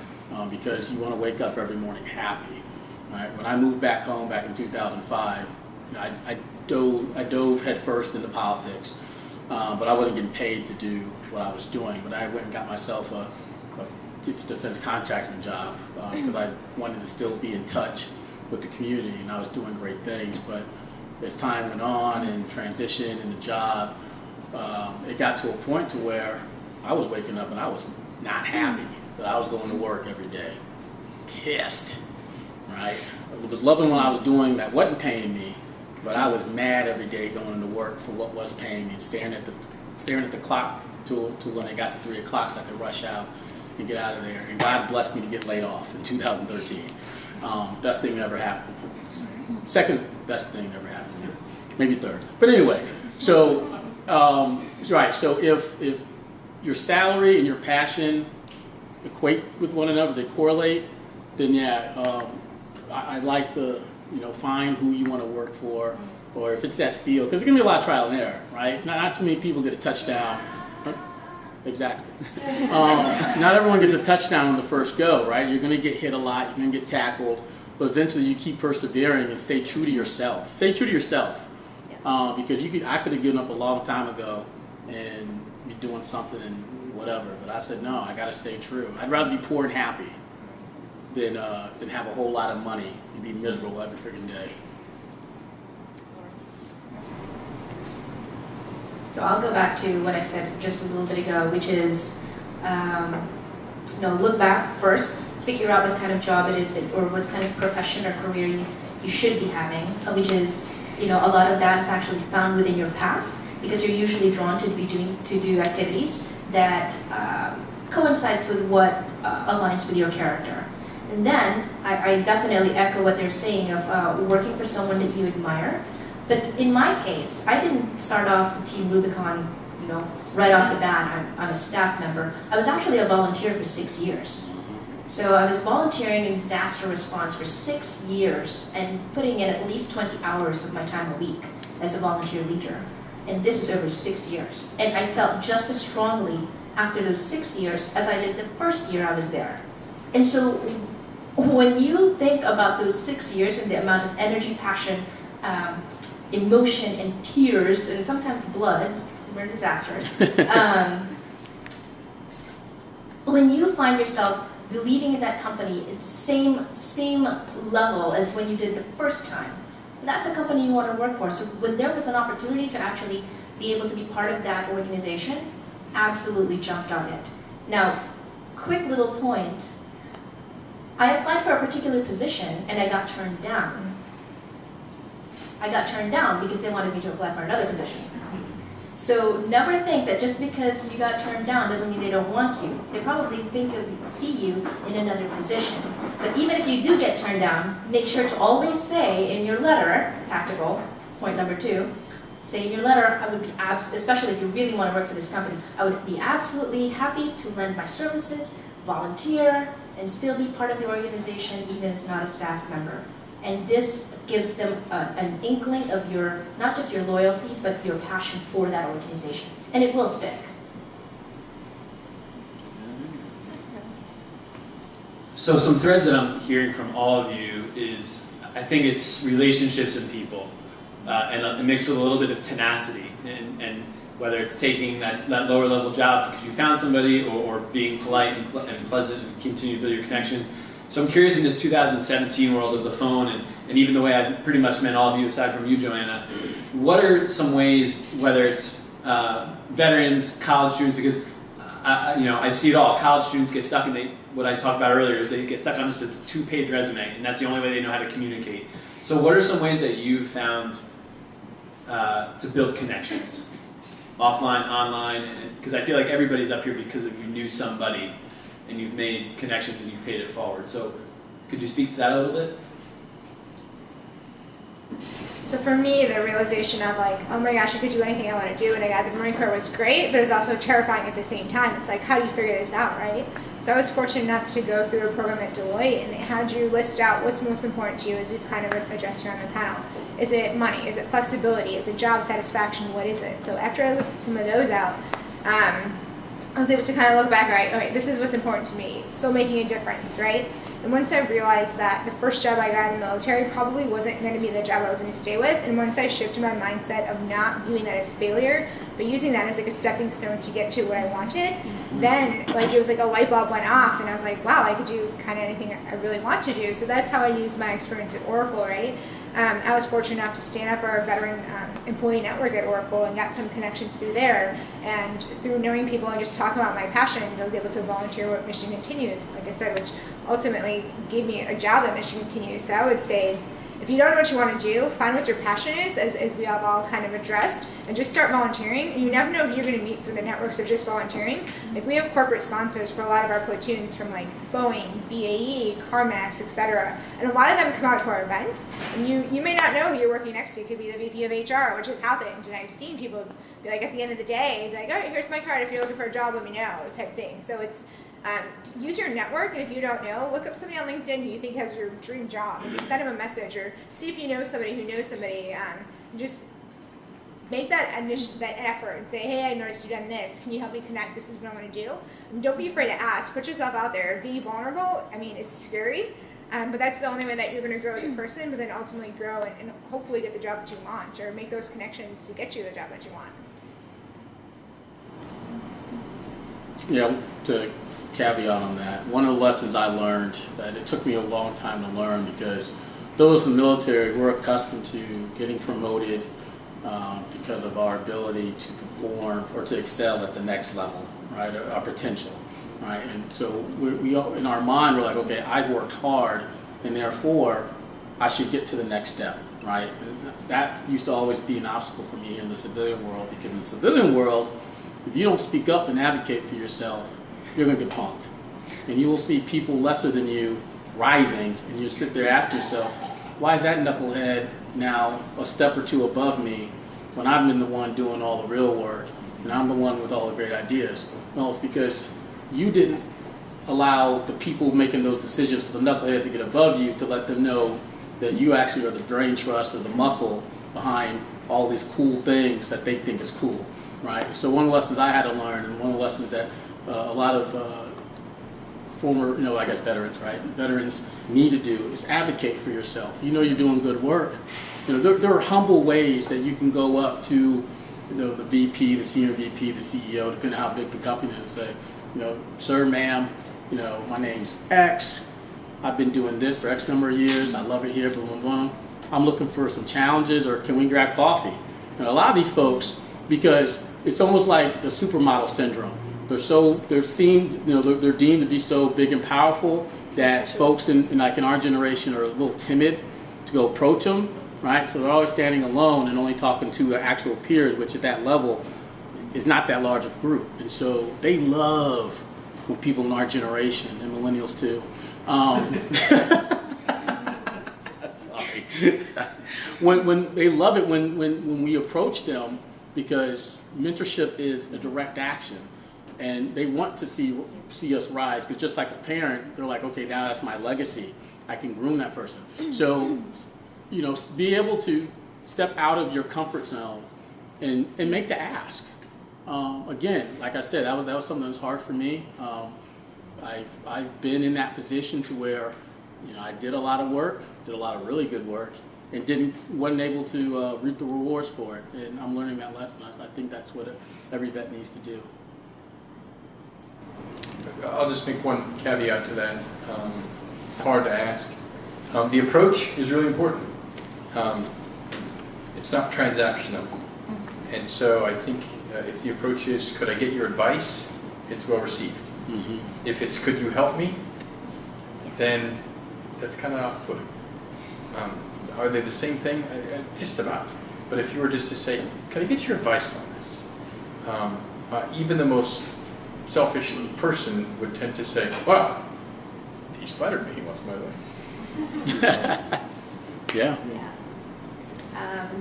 Speaker 3: because you want to wake up every morning happy. Right? When I moved back home back in 2005, I dove headfirst into politics, but I wasn't getting paid to do what I was doing. But I went and got myself a defense contracting job because I wanted to still be in touch with the community, and I was doing great things. But as time went on and transition in the job, it got to a point to where I was waking up and I was not happy that I was going to work every day, pissed, right? I was loving what I was doing that wasn't paying me, but I was mad every day going to work for what was paying me and staring at the clock till when it got to 3 o'clock so I could rush out and get out of there. And God blessed me to get laid off in 2013. Best thing that ever happened. Second best thing that ever happened, maybe third. But anyway, so right. So if your salary and your passion equate with one another, they correlate, then yeah, I like the find who you want to work for, or if it's that field, because there's gonna be a lot of trial and error, right? Not too many people get a touchdown. Exactly. Not everyone gets a touchdown on the first go, right? You're going to get hit a lot, you're going to get tackled, but eventually you keep persevering and stay true to yourself. Stay true to yourself, because I could have given up a long time ago and be doing something and whatever, but I said no, I got to stay true. I'd rather be poor and happy than have a whole lot of money and be miserable every freaking day.
Speaker 5: So I'll go back to what I said just a little bit ago, which is, look back first, figure out what kind of job it is or what kind of profession or career you should be having, which is, a lot of that is actually found within your past, because you're usually drawn to do activities that coincides with what aligns with your character. And then I definitely echo what they're saying of working for someone that you admire. But in my case, I didn't start off with Team Rubicon, right off the bat. I'm a staff member. I was actually a volunteer for 6 years. So I was volunteering in disaster response for 6 years and putting in at least 20 hours of my time a week as a volunteer leader. And this is over 6 years. And I felt just as strongly after those 6 years as I did the first year I was there. And so when you think about those 6 years and the amount of energy, passion, emotion and tears and sometimes blood, we're disasters. When you find yourself believing in that company at the same level as when you did the first time, that's a company you want to work for. So when there was an opportunity to actually be able to be part of that organization, absolutely jumped on it. Now, quick little point, I applied for a particular position and I got turned down. I got turned down because they wanted me to apply for another position. So never think that just because you got turned down doesn't mean they don't want you. They probably see you in another position. But even if you do get turned down, make sure to always say in your letter, tactical, point number 2, say in your letter, I would be especially if you really want to work for this company, I would be absolutely happy to lend my services, volunteer, and still be part of the organization even as not a staff member. And this gives them an inkling of not just your loyalty, but your passion for that organization. And it will stick.
Speaker 1: So some threads that I'm hearing from all of you is, I think it's relationships and people, and mixed with a little bit of tenacity, and whether it's taking that lower level job because you found somebody, or being polite and pleasant and continue to build your connections. So I'm curious, in this 2017 world of the phone, and even the way I've pretty much met all of you aside from you, Joanna, what are some ways, whether it's veterans, college students, because I see it all. College students get stuck in what I talked about earlier, is they get stuck on just a 2-page resume, and that's the only way they know how to communicate. So what are some ways that you've found to build connections? Offline, online, because I feel like everybody's up here because of you knew somebody.
Speaker 6: and you've made connections and you've paid it forward. So could you speak to that a little bit?
Speaker 2: So for me, the realization of like, oh my gosh, I could do anything I want to do, and I got the Marine Corps was great, but it was also terrifying at the same time. It's like, how do you figure this out, right? So I was fortunate enough to go through a program at Deloitte, and they had you list out what's most important to you, as we've kind of addressed here on the panel. Is it money? Is it flexibility? Is it job satisfaction? What is it? So after I listed some of those out, I was able to kind of look back, all right, this is what's important to me, still making a difference, right? And once I realized that the first job I got in the military probably wasn't going to be the job I was going to stay with, and once I shifted my mindset of not viewing that as failure, but using that as like a stepping stone to get to what I wanted, then like it was like a light bulb went off, and I was like, wow, I could do kind of anything I really want to do. So that's how I used my experience at Oracle, right? I was fortunate enough to stand up our veteran employee network at Oracle and got some connections through there. And through knowing people and just talking about my passions, I was able to volunteer with Mission Continues, like I said, which ultimately gave me a job at Mission Continues. So I would say, if you don't know what you want to do, find what your passion is, as we have all kind of addressed, and just start volunteering. And you never know who you're going to meet through the networks of just volunteering. Like we have corporate sponsors for a lot of our platoons from like Boeing, BAE, CarMax, etc. And a lot of them come out to our events, and you may not know who you're working next to. It could be the VP of HR, which has happened. And I've seen people be like, at the end of the day, be like, all right, here's my card. If you're looking for a job, let me know, type thing. So it's use your network, and if you don't know, look up somebody on LinkedIn who you think has your dream job, and just send them a message, or see if you know somebody who knows somebody. Just make that effort and say, hey, I noticed you've done this. Can you help me connect? This is what I want to do. And don't be afraid to ask. Put yourself out there. Be vulnerable. I mean, it's scary, but that's the only way that you're going to grow as a person, but then ultimately grow and hopefully get the job that you want, or make those connections to get you the job that you want.
Speaker 3: Yeah, to caveat on that, one of the lessons I learned that it took me a long time to learn, because those in the military, we're accustomed to getting promoted because of our ability to perform or to excel at the next level, right? Our potential, right? And so we in our mind, we're like, okay, I've worked hard, and therefore I should get to the next step, right? And that used to always be an obstacle for me in the civilian world, because in the civilian world, if you don't speak up and advocate for yourself, you're going to get punked. And you will see people lesser than you rising, and you sit there asking yourself, why is that knucklehead now a step or two above me when I've been the one doing all the real work and I'm the one with all the great ideas? No, it's because you didn't allow the people making those decisions for the knuckleheads to get above you to let them know that you actually are the brain trust or the muscle behind all these cool things that they think is cool, right? So one of the lessons I had to learn, and one of the lessons that a lot of former, I guess veterans, right? Veterans need to do is advocate for yourself. You know you're doing good work. There are humble ways that you can go up to, the VP, the senior VP, the CEO, depending on how big the company is, and say, sir, ma'am, my name's X. I've been doing this for X number of years. I love it here, boom, boom, boom. I'm looking for some challenges, or can we grab coffee? A lot of these folks, because it's almost like the supermodel syndrome. They're deemed to be so big and powerful that folks in our generation are a little timid to go approach them, right? So they're always standing alone and only talking to their actual peers, which at that level is not that large of a group. And so they love when people in our generation, and millennials too, sorry, when they love it when we approach them, because mentorship is a direct action. And they want to see us rise, because just like a parent, they're like, okay, now that's my legacy. I can groom that person. So, be able to step out of your comfort zone and make the ask. Again, like I said, that was something that was hard for me. I've been in that position to where, I did a lot of work, did a lot of really good work, and wasn't able to reap the rewards for it. And I'm learning that lesson. I think that's what every vet needs to do.
Speaker 4: I'll just make one caveat to that. It's hard to ask. The approach is really important. It's not transactional. And so I think if the approach is, could I get your advice, it's well received. Mm-hmm. If it's, could you help me, then that's kind of off-putting. Are they the same thing? Just about. But if you were just to say, could I get your advice on this? Even the most selfish person would tend to say, wow, he's flattered me, he wants my advice.
Speaker 3: Yeah.
Speaker 5: Yeah.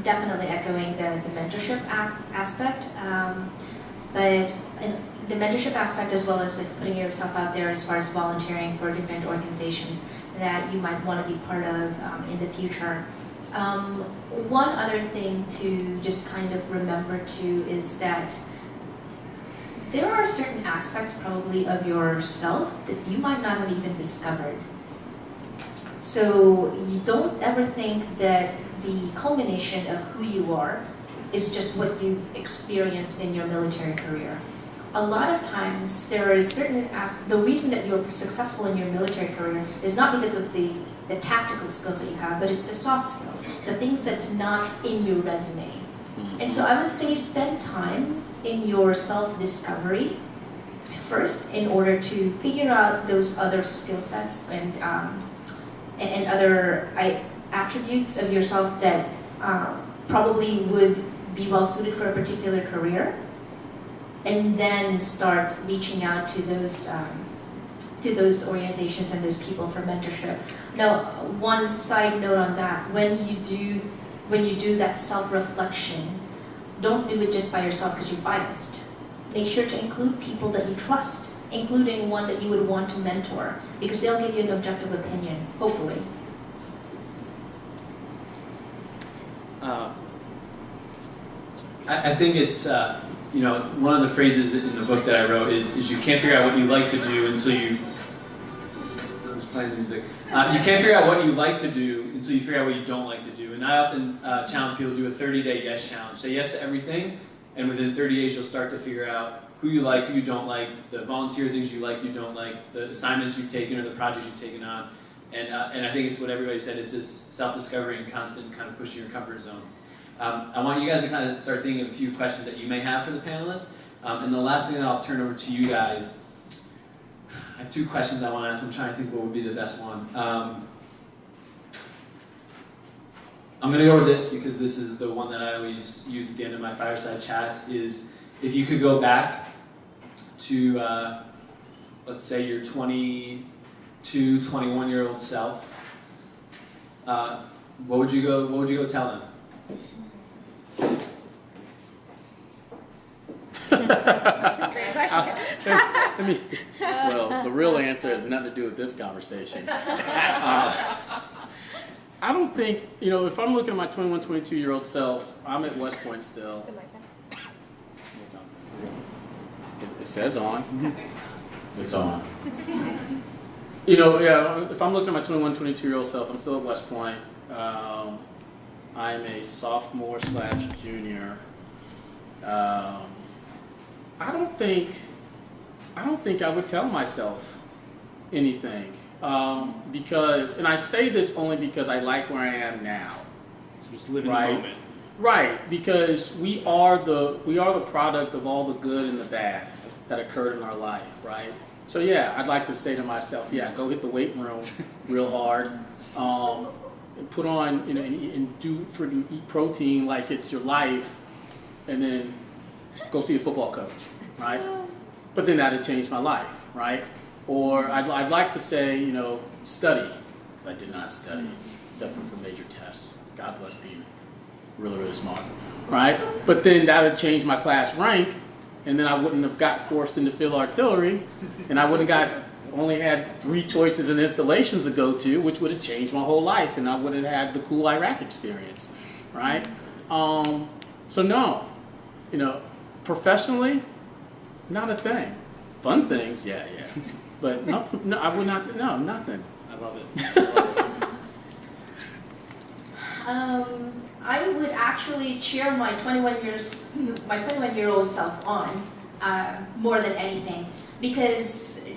Speaker 5: Definitely echoing the mentorship aspect, but the mentorship aspect as well as like putting yourself out there as far as volunteering for different organizations that you might want to be part of in the future. One other thing to just kind of remember too is that there are certain aspects probably of yourself that you might not have even discovered. So you don't ever think that the culmination of who you are is just what you've experienced in your military career. A lot of times there is certain the reason that you're successful in your military career is not because of the tactical skills that you have, but it's the soft skills, the things that's not in your resume. And so I would say spend time in your self-discovery first in order to figure out those other skill sets and other attributes of yourself that probably would be well suited for a particular career, and then start reaching out to those organizations and those people for mentorship. Now, one side note on that: when you do that self-reflection, don't do it just by yourself because you're biased. Make sure to include people that you trust, including one that you would want to mentor, because they'll give you an objective opinion, hopefully.
Speaker 6: I think it's, one of the phrases in the book that I wrote is you can't figure out what you like to do until you, who's playing the music? You can't figure out what you like to do until you figure out what you don't like to do. And I often challenge people to do a 30-day yes challenge. Say yes to everything, and within 30 days you'll start to figure out who you like, who you don't like, the volunteer things you like, you don't like, the assignments you've taken or the projects you've taken on. And I think it's what everybody said, it's this self-discovery and constant kind of pushing your comfort zone. I want you guys to kind of start thinking of a few questions that you may have for the panelists. And the last thing that I'll turn over to you guys, I have two questions I want to ask. I'm trying to think what would be the best one. I'm going to go with this because this is the one that I always use at the end of my Fireside chats, is if you could go back to, let's say, your 22, 21-year-old self, what would you go tell them?
Speaker 2: Great question.
Speaker 3: Well, the real answer has nothing to do with this conversation. I don't think, if I'm looking at my 21, 22-year-old self, I'm at West Point still. It says on. It's on. If I'm looking at my 21, 22-year-old self, I'm still at West Point. I'm a sophomore/junior. I don't think I would tell myself anything because, and I say this only because I like where I am now.
Speaker 1: So just live in the
Speaker 3: Right?
Speaker 1: moment.
Speaker 3: Right, because we are the product of all the good and the bad that occurred in our life, right? So yeah, I'd like to say to myself, yeah, go hit the weight room real hard, and put on, and do freaking eat protein like it's your life, and then go see a football coach, right? But then that'd change my life, right? Or I'd like to say, study, because I did not study except for major tests. God bless being really, really smart, right? But then that would change my class rank, and then I wouldn't have got forced into field artillery, and I would have only had 3 choices and installations to go to, which would have changed my whole life, and I would have had the cool Iraq experience, right? So no, professionally, not a thing. Fun things, yeah. But no, I would not, no, nothing.
Speaker 1: I love it.
Speaker 5: I would actually cheer my 21-year-old self on more than anything, because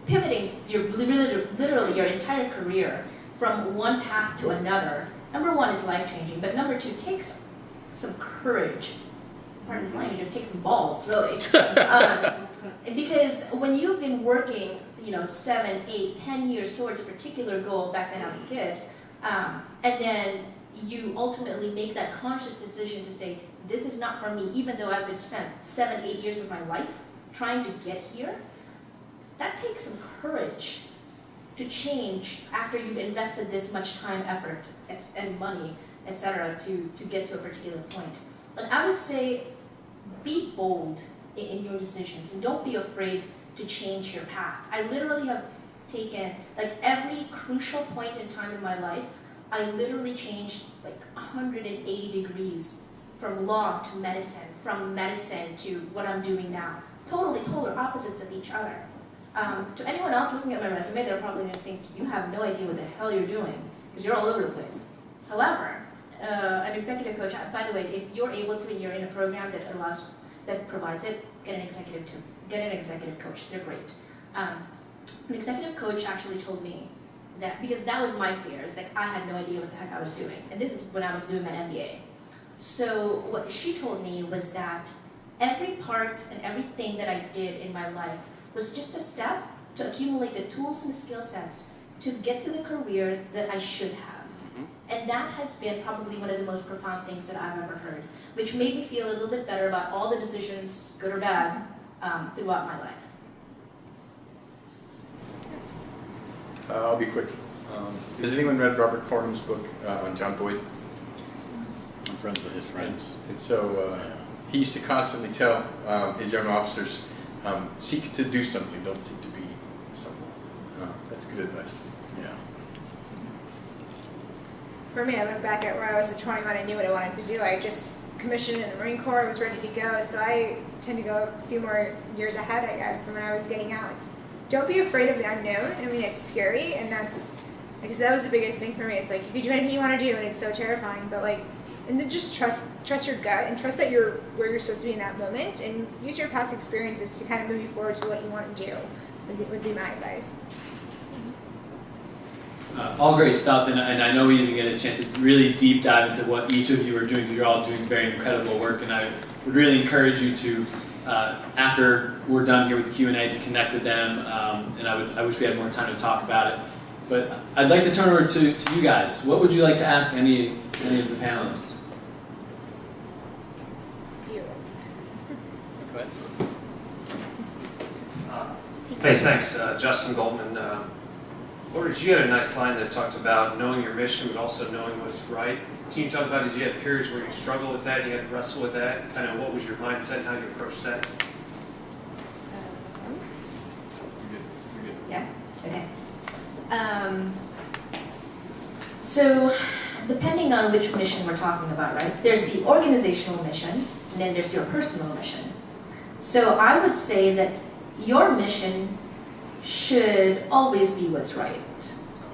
Speaker 5: pivoting literally your entire career from one path to another, number one is life-changing, but number two takes some courage. Pardon the language, it takes some balls, really. Because when you've been working, 7, 8, 10 years towards a particular goal back then I was a kid, and then you ultimately make that conscious decision to say, this is not for me, even though I've been spent 7, 8 years of my life trying to get here, that takes some courage to change after you've invested this much time, effort, and money, etc., to get to a particular point. But I would say be bold in your decisions and don't be afraid to change your path. I literally have taken, like, every crucial point in time in my life, I literally changed like 180 degrees from law to medicine, from medicine to what I'm doing now. Totally polar opposites of each other. To anyone else looking at my resume, they're probably going to think you have no idea what the hell you're doing because you're all over the place. However, an executive coach, by the way, if you're able to and you're in a program that provides it, get an executive coach. They're great. An executive coach actually told me that, because that was my fear. It's like I had no idea what the heck I was doing. And this is when I was doing my MBA. So what she told me was that every part and everything that I did in my life was just a step to accumulate the tools and the skill sets to get to the career that I should have. And that has been probably one of the most profound things that I've ever heard, which made me feel a little bit better about all the decisions, good or bad, throughout my life.
Speaker 4: I'll be quick. Has anyone read Robert Corman's book on John Boyd?
Speaker 3: I'm friends with his friends.
Speaker 4: And so he used to constantly tell his young officers, seek to do something, don't seek to be someone. That's good advice.
Speaker 3: Yeah.
Speaker 2: For me, I look back at where I was at 21, I knew what I wanted to do. I just commissioned in the Marine Corps, I was ready to go, so I tend to go a few more years ahead, I guess, when I was getting out. Don't be afraid of the unknown. I mean, it's scary, and that's, because that was the biggest thing for me. It's like, you can do anything you want to do, and it's so terrifying, but like, and then just trust your gut, and trust that you're where you're supposed to be in that moment, and use your past experiences to kind of move you forward to what you want to do, would be my advice.
Speaker 6: All great stuff, and I know we didn't get a chance to really deep dive into what each of you are doing, because you're all doing very incredible work, and I would really encourage you to, after we're done here with the Q&A, to connect with them, and I wish we had more time to talk about it. But I'd like to turn over to you guys. What would you like to ask any of the panelists?
Speaker 2: You.
Speaker 6: Go ahead.
Speaker 7: Hey, thanks. Justin Goldman. Lourdes, you had a nice line that talked about knowing your mission, but also knowing what's right. Can you talk about, did you have periods where you struggled with that, you had to wrestle with that? Kind of what was your mindset and how you approached that?
Speaker 5: Yeah? Okay. So, depending on which mission we're talking about, right? There's the organizational mission, and then there's your personal mission. So I would say that your mission should always be what's right.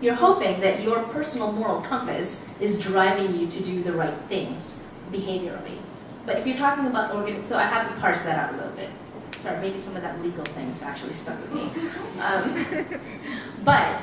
Speaker 5: You're hoping that your personal moral compass is driving you to do the right things behaviorally. But if you're talking about so I have to parse that out a little bit. Sorry, maybe some of that legal things actually stuck with me. But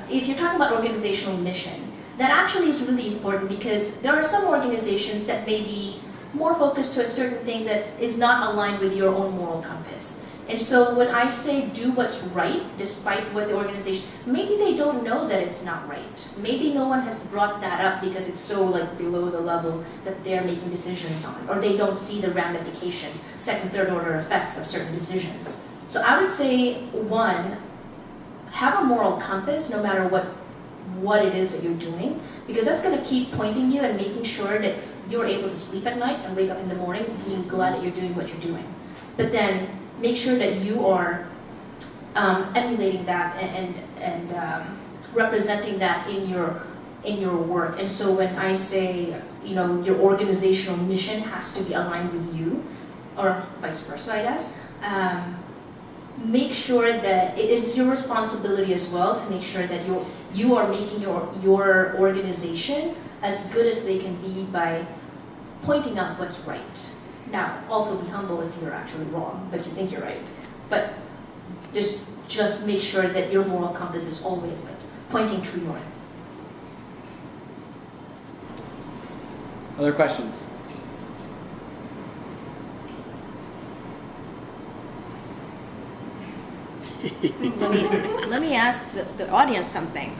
Speaker 5: if you're talking about organizational mission, that actually is really important, because there are some organizations that may be more focused to a certain thing that is not aligned with your own moral compass. And so when I say do what's right, despite what the organization, maybe they don't know that it's not right. Maybe no one has brought that up because it's so like below the level that they're making decisions on, or they don't see the ramifications, second, third order effects of certain decisions. So I would say, one, have a moral compass no matter what it is that you're doing, because that's going to keep pointing you and making sure that you're able to sleep at night and wake up in the morning being glad that you're doing what you're doing. But then make sure that you are emulating that and representing that in your work. And so when I say, your organizational mission has to be aligned with you, or vice versa, I guess, make sure that it is your responsibility as well to make sure that you are making your organization as good as they can be by pointing out what's right. Now, also be humble if you're actually wrong, but you think you're right. But just make sure that your moral compass is always like pointing true north.
Speaker 6: Other questions?
Speaker 8: Let me ask the audience something.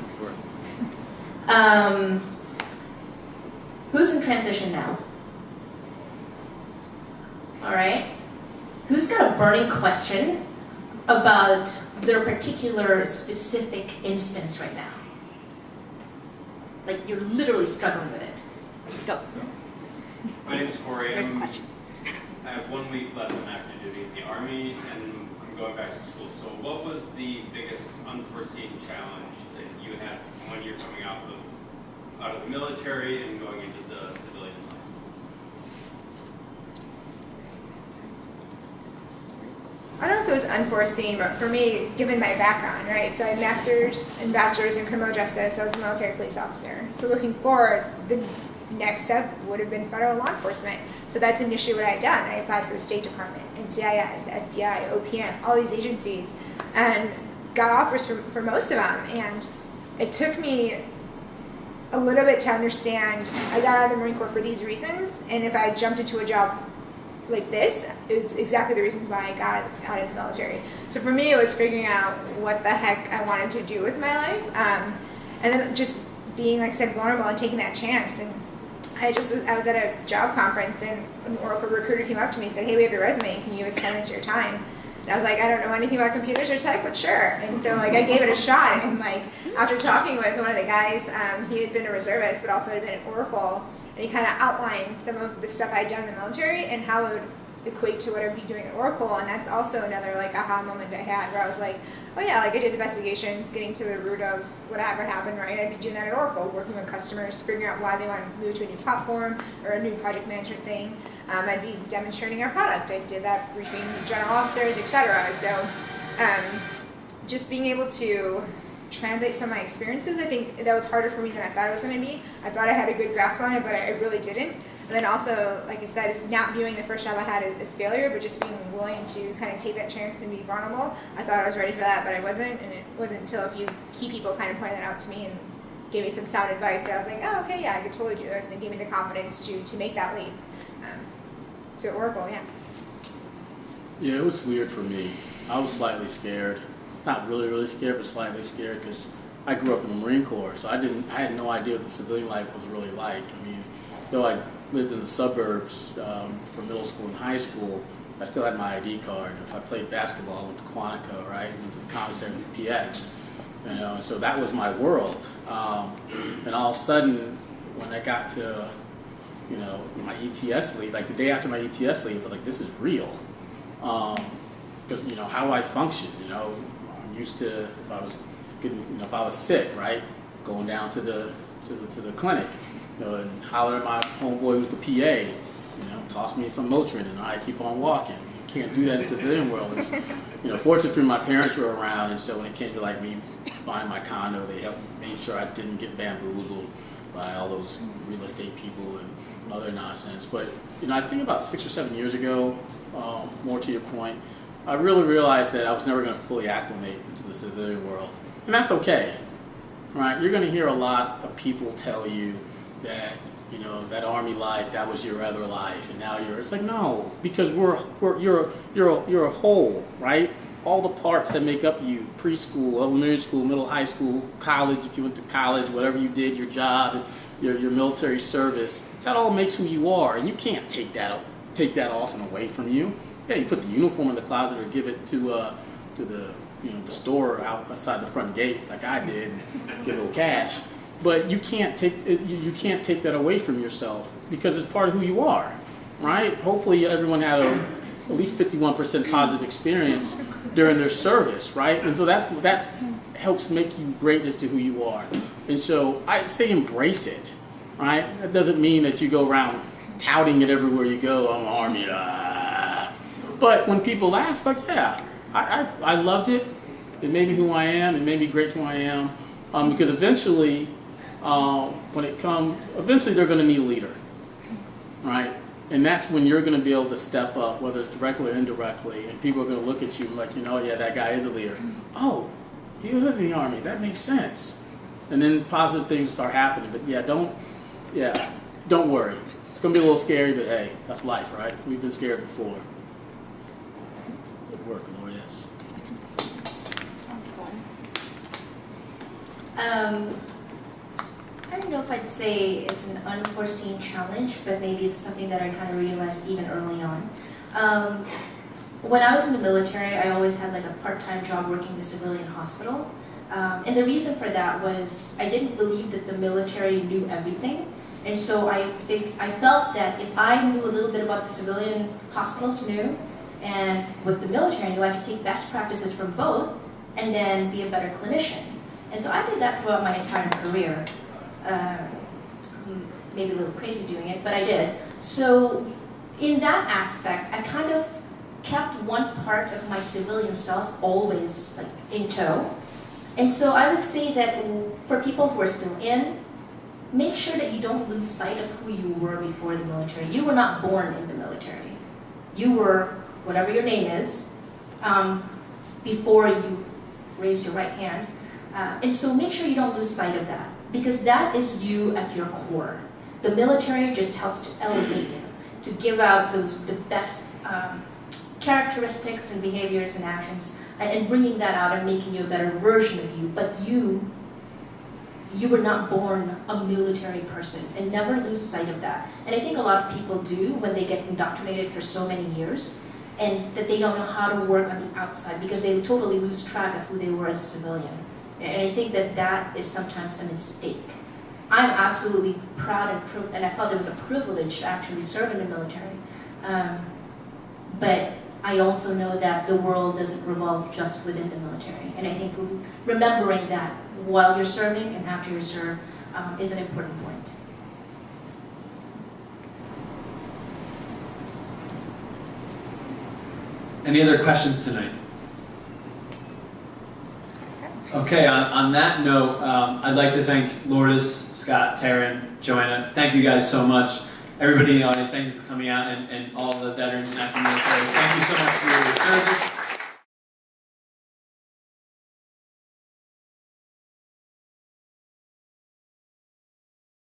Speaker 5: Who's in transition now? all right? Who's got a burning question about their particular specific instance right now? Like you're literally struggling with it. Go.
Speaker 9: My name's Corey.
Speaker 8: There's a question.
Speaker 9: I have 1 week left on active duty in the Army, and I'm going back to school. So what was the biggest unforeseen challenge that you had when you're coming out of the military and going into the civilian life?
Speaker 2: I don't know if it was unforeseen, but for me, given my background, right? So I had master's and bachelor's in criminal justice. I was a military police officer. So looking forward, the next step would have been federal law enforcement. So that's initially what I had done. I applied for the State Department, NCIS, FBI, OPM, all these agencies, and got offers for most of them. And it took me a little bit to understand, I got out of the Marine Corps for these reasons, and if I jumped into a job like this, it's exactly the reasons why I got out of the military. So for me, it was figuring out what the heck I wanted to do with my life, and then just being, like I said, vulnerable and taking that chance. And I was at a job conference, and an Oracle recruiter came up to me and said, "Hey, we have your resume. Can you give us 10 minutes of your time?" And I was like, "I don't know anything about computers or tech, but sure." And so like I gave it a shot, and like after talking with one of the guys, he had been a reservist, but also had been at Oracle. And he kind of outlined some of the stuff I'd done in the military and how it would equate to what I'd be doing at Oracle. And that's also another like aha moment I had where I was like, oh yeah, like I did investigations, getting to the root of whatever happened, right? I'd be doing that at Oracle, working with customers, figuring out why they want to move to a new platform or a new project management thing. I'd be demonstrating our product. I did that briefing general officers, etc. So just being able to translate some of my experiences, I think that was harder for me than I thought it was going to be. I thought I had a good grasp on it, but I really didn't. And then also, like I said, not viewing the first job I had as failure, but just being willing to kind of take that chance and be vulnerable. I thought I was ready for that, but I wasn't. And it wasn't until a few key people kind of pointed that out to me and gave me some sound advice that I was like, oh, okay, yeah, I could totally do this. And gave me the confidence to make that leap to Oracle, yeah.
Speaker 3: Yeah, it was weird for me. I was slightly scared. Not really, really scared, but slightly scared because I grew up in the Marine Corps, so I had no idea what the civilian life was really like. I mean, though I lived in the suburbs for middle school and high school, I still had my ID card. If I played basketball, I went to Quantico, right? I went to the commissary with the PX, you know. So that was my world. And all of a sudden, when I got to, you know, my ETS leave, like the day after my ETS leave, I was like, this is real, because you know how I function, you know. Used to, if I was getting, you know, if I was sick, right, going down to the clinic, you know, and holler at my homeboy who's the PA, you know, toss me some Motrin and I keep on walking. You can't do that in the civilian world. It's, you know, fortunately my parents were around, and so when it came to like me buying my condo, they helped make sure I didn't get bamboozled by all those real estate people and other nonsense. But you know, I think about 6 or 7 years ago, more to your point, I really realized that I was never going to fully acclimate into the civilian world. And that's okay, right? You're going to hear a lot of people tell you that, you know, that Army life, that was your other life, and now it's like, no, because you're a whole, right? All the parts that make up you, preschool, elementary school, middle, high school, college, if you went to college, whatever you did, your job, your military service, that all makes who you are, and you can't take that off and away from you. Yeah, you put the uniform in the closet or give it to the, you know, the store outside the front gate like I did and give a little cash. But you can't take that away from yourself because it's part of who you are, right? Hopefully everyone had at least 51% positive experience during their service, right? And so that helps make you great as to who you are. And so I say embrace it, right? That doesn't mean that you go around touting it everywhere you go. I'm Army. But when people ask, like, yeah, I loved it. It made me who I am. It made me great who I am. Because eventually, eventually they're going to need a leader, right? And that's when you're going to be able to step up, whether it's directly or indirectly, and people are going to look at you like, you know, yeah, that guy is a leader. Oh, he was in the Army. That makes sense. And then positive things start happening. But don't worry. It's going to be a little scary, but hey, that's life, right? We've been scared before. Good work, Lord, yes.
Speaker 5: I don't know if I'd say it's an unforeseen challenge, but maybe it's something that I kind of realized even early on. When I was in the military, I always had like a part-time job working in a civilian hospital. And the reason for that was I didn't believe that the military knew everything. And so I felt that if I knew a little bit about the civilian hospitals knew, and what the military knew, I could take best practices from both and then be a better clinician. And so I did that throughout my entire career. Maybe a little crazy doing it, but I did. So in that aspect, I kind of kept one part of my civilian self always like in tow. And so I would say that for people who are still in, make sure that you don't lose sight of who you were before the military. You were not born in the military. You were whatever your name is before you raised your right hand. And so make sure you don't lose sight of that, because that is you at your core. The military just helps to elevate you, to give out the best characteristics and behaviors and actions, and bringing that out and making you a better version of you. But you were not born a military person, and never lose sight of that. And I think a lot of people do when they get indoctrinated for so many years, and that they don't know how to work on the outside because they totally lose track of who they were as a civilian. And I think that that is sometimes a mistake. I'm absolutely proud and I felt it was a privilege to actually serve in the military. But I also know that the world doesn't revolve just within the military. And I think remembering that while you're serving and after you serve is an important point.
Speaker 6: Any other questions tonight? Okay, on that note, I'd like to thank Lourdes, Scott, Taryn, Joanna. Thank you guys so much. Everybody in the audience, thank you for coming out, and all the veterans and active military. Thank you so much for your service.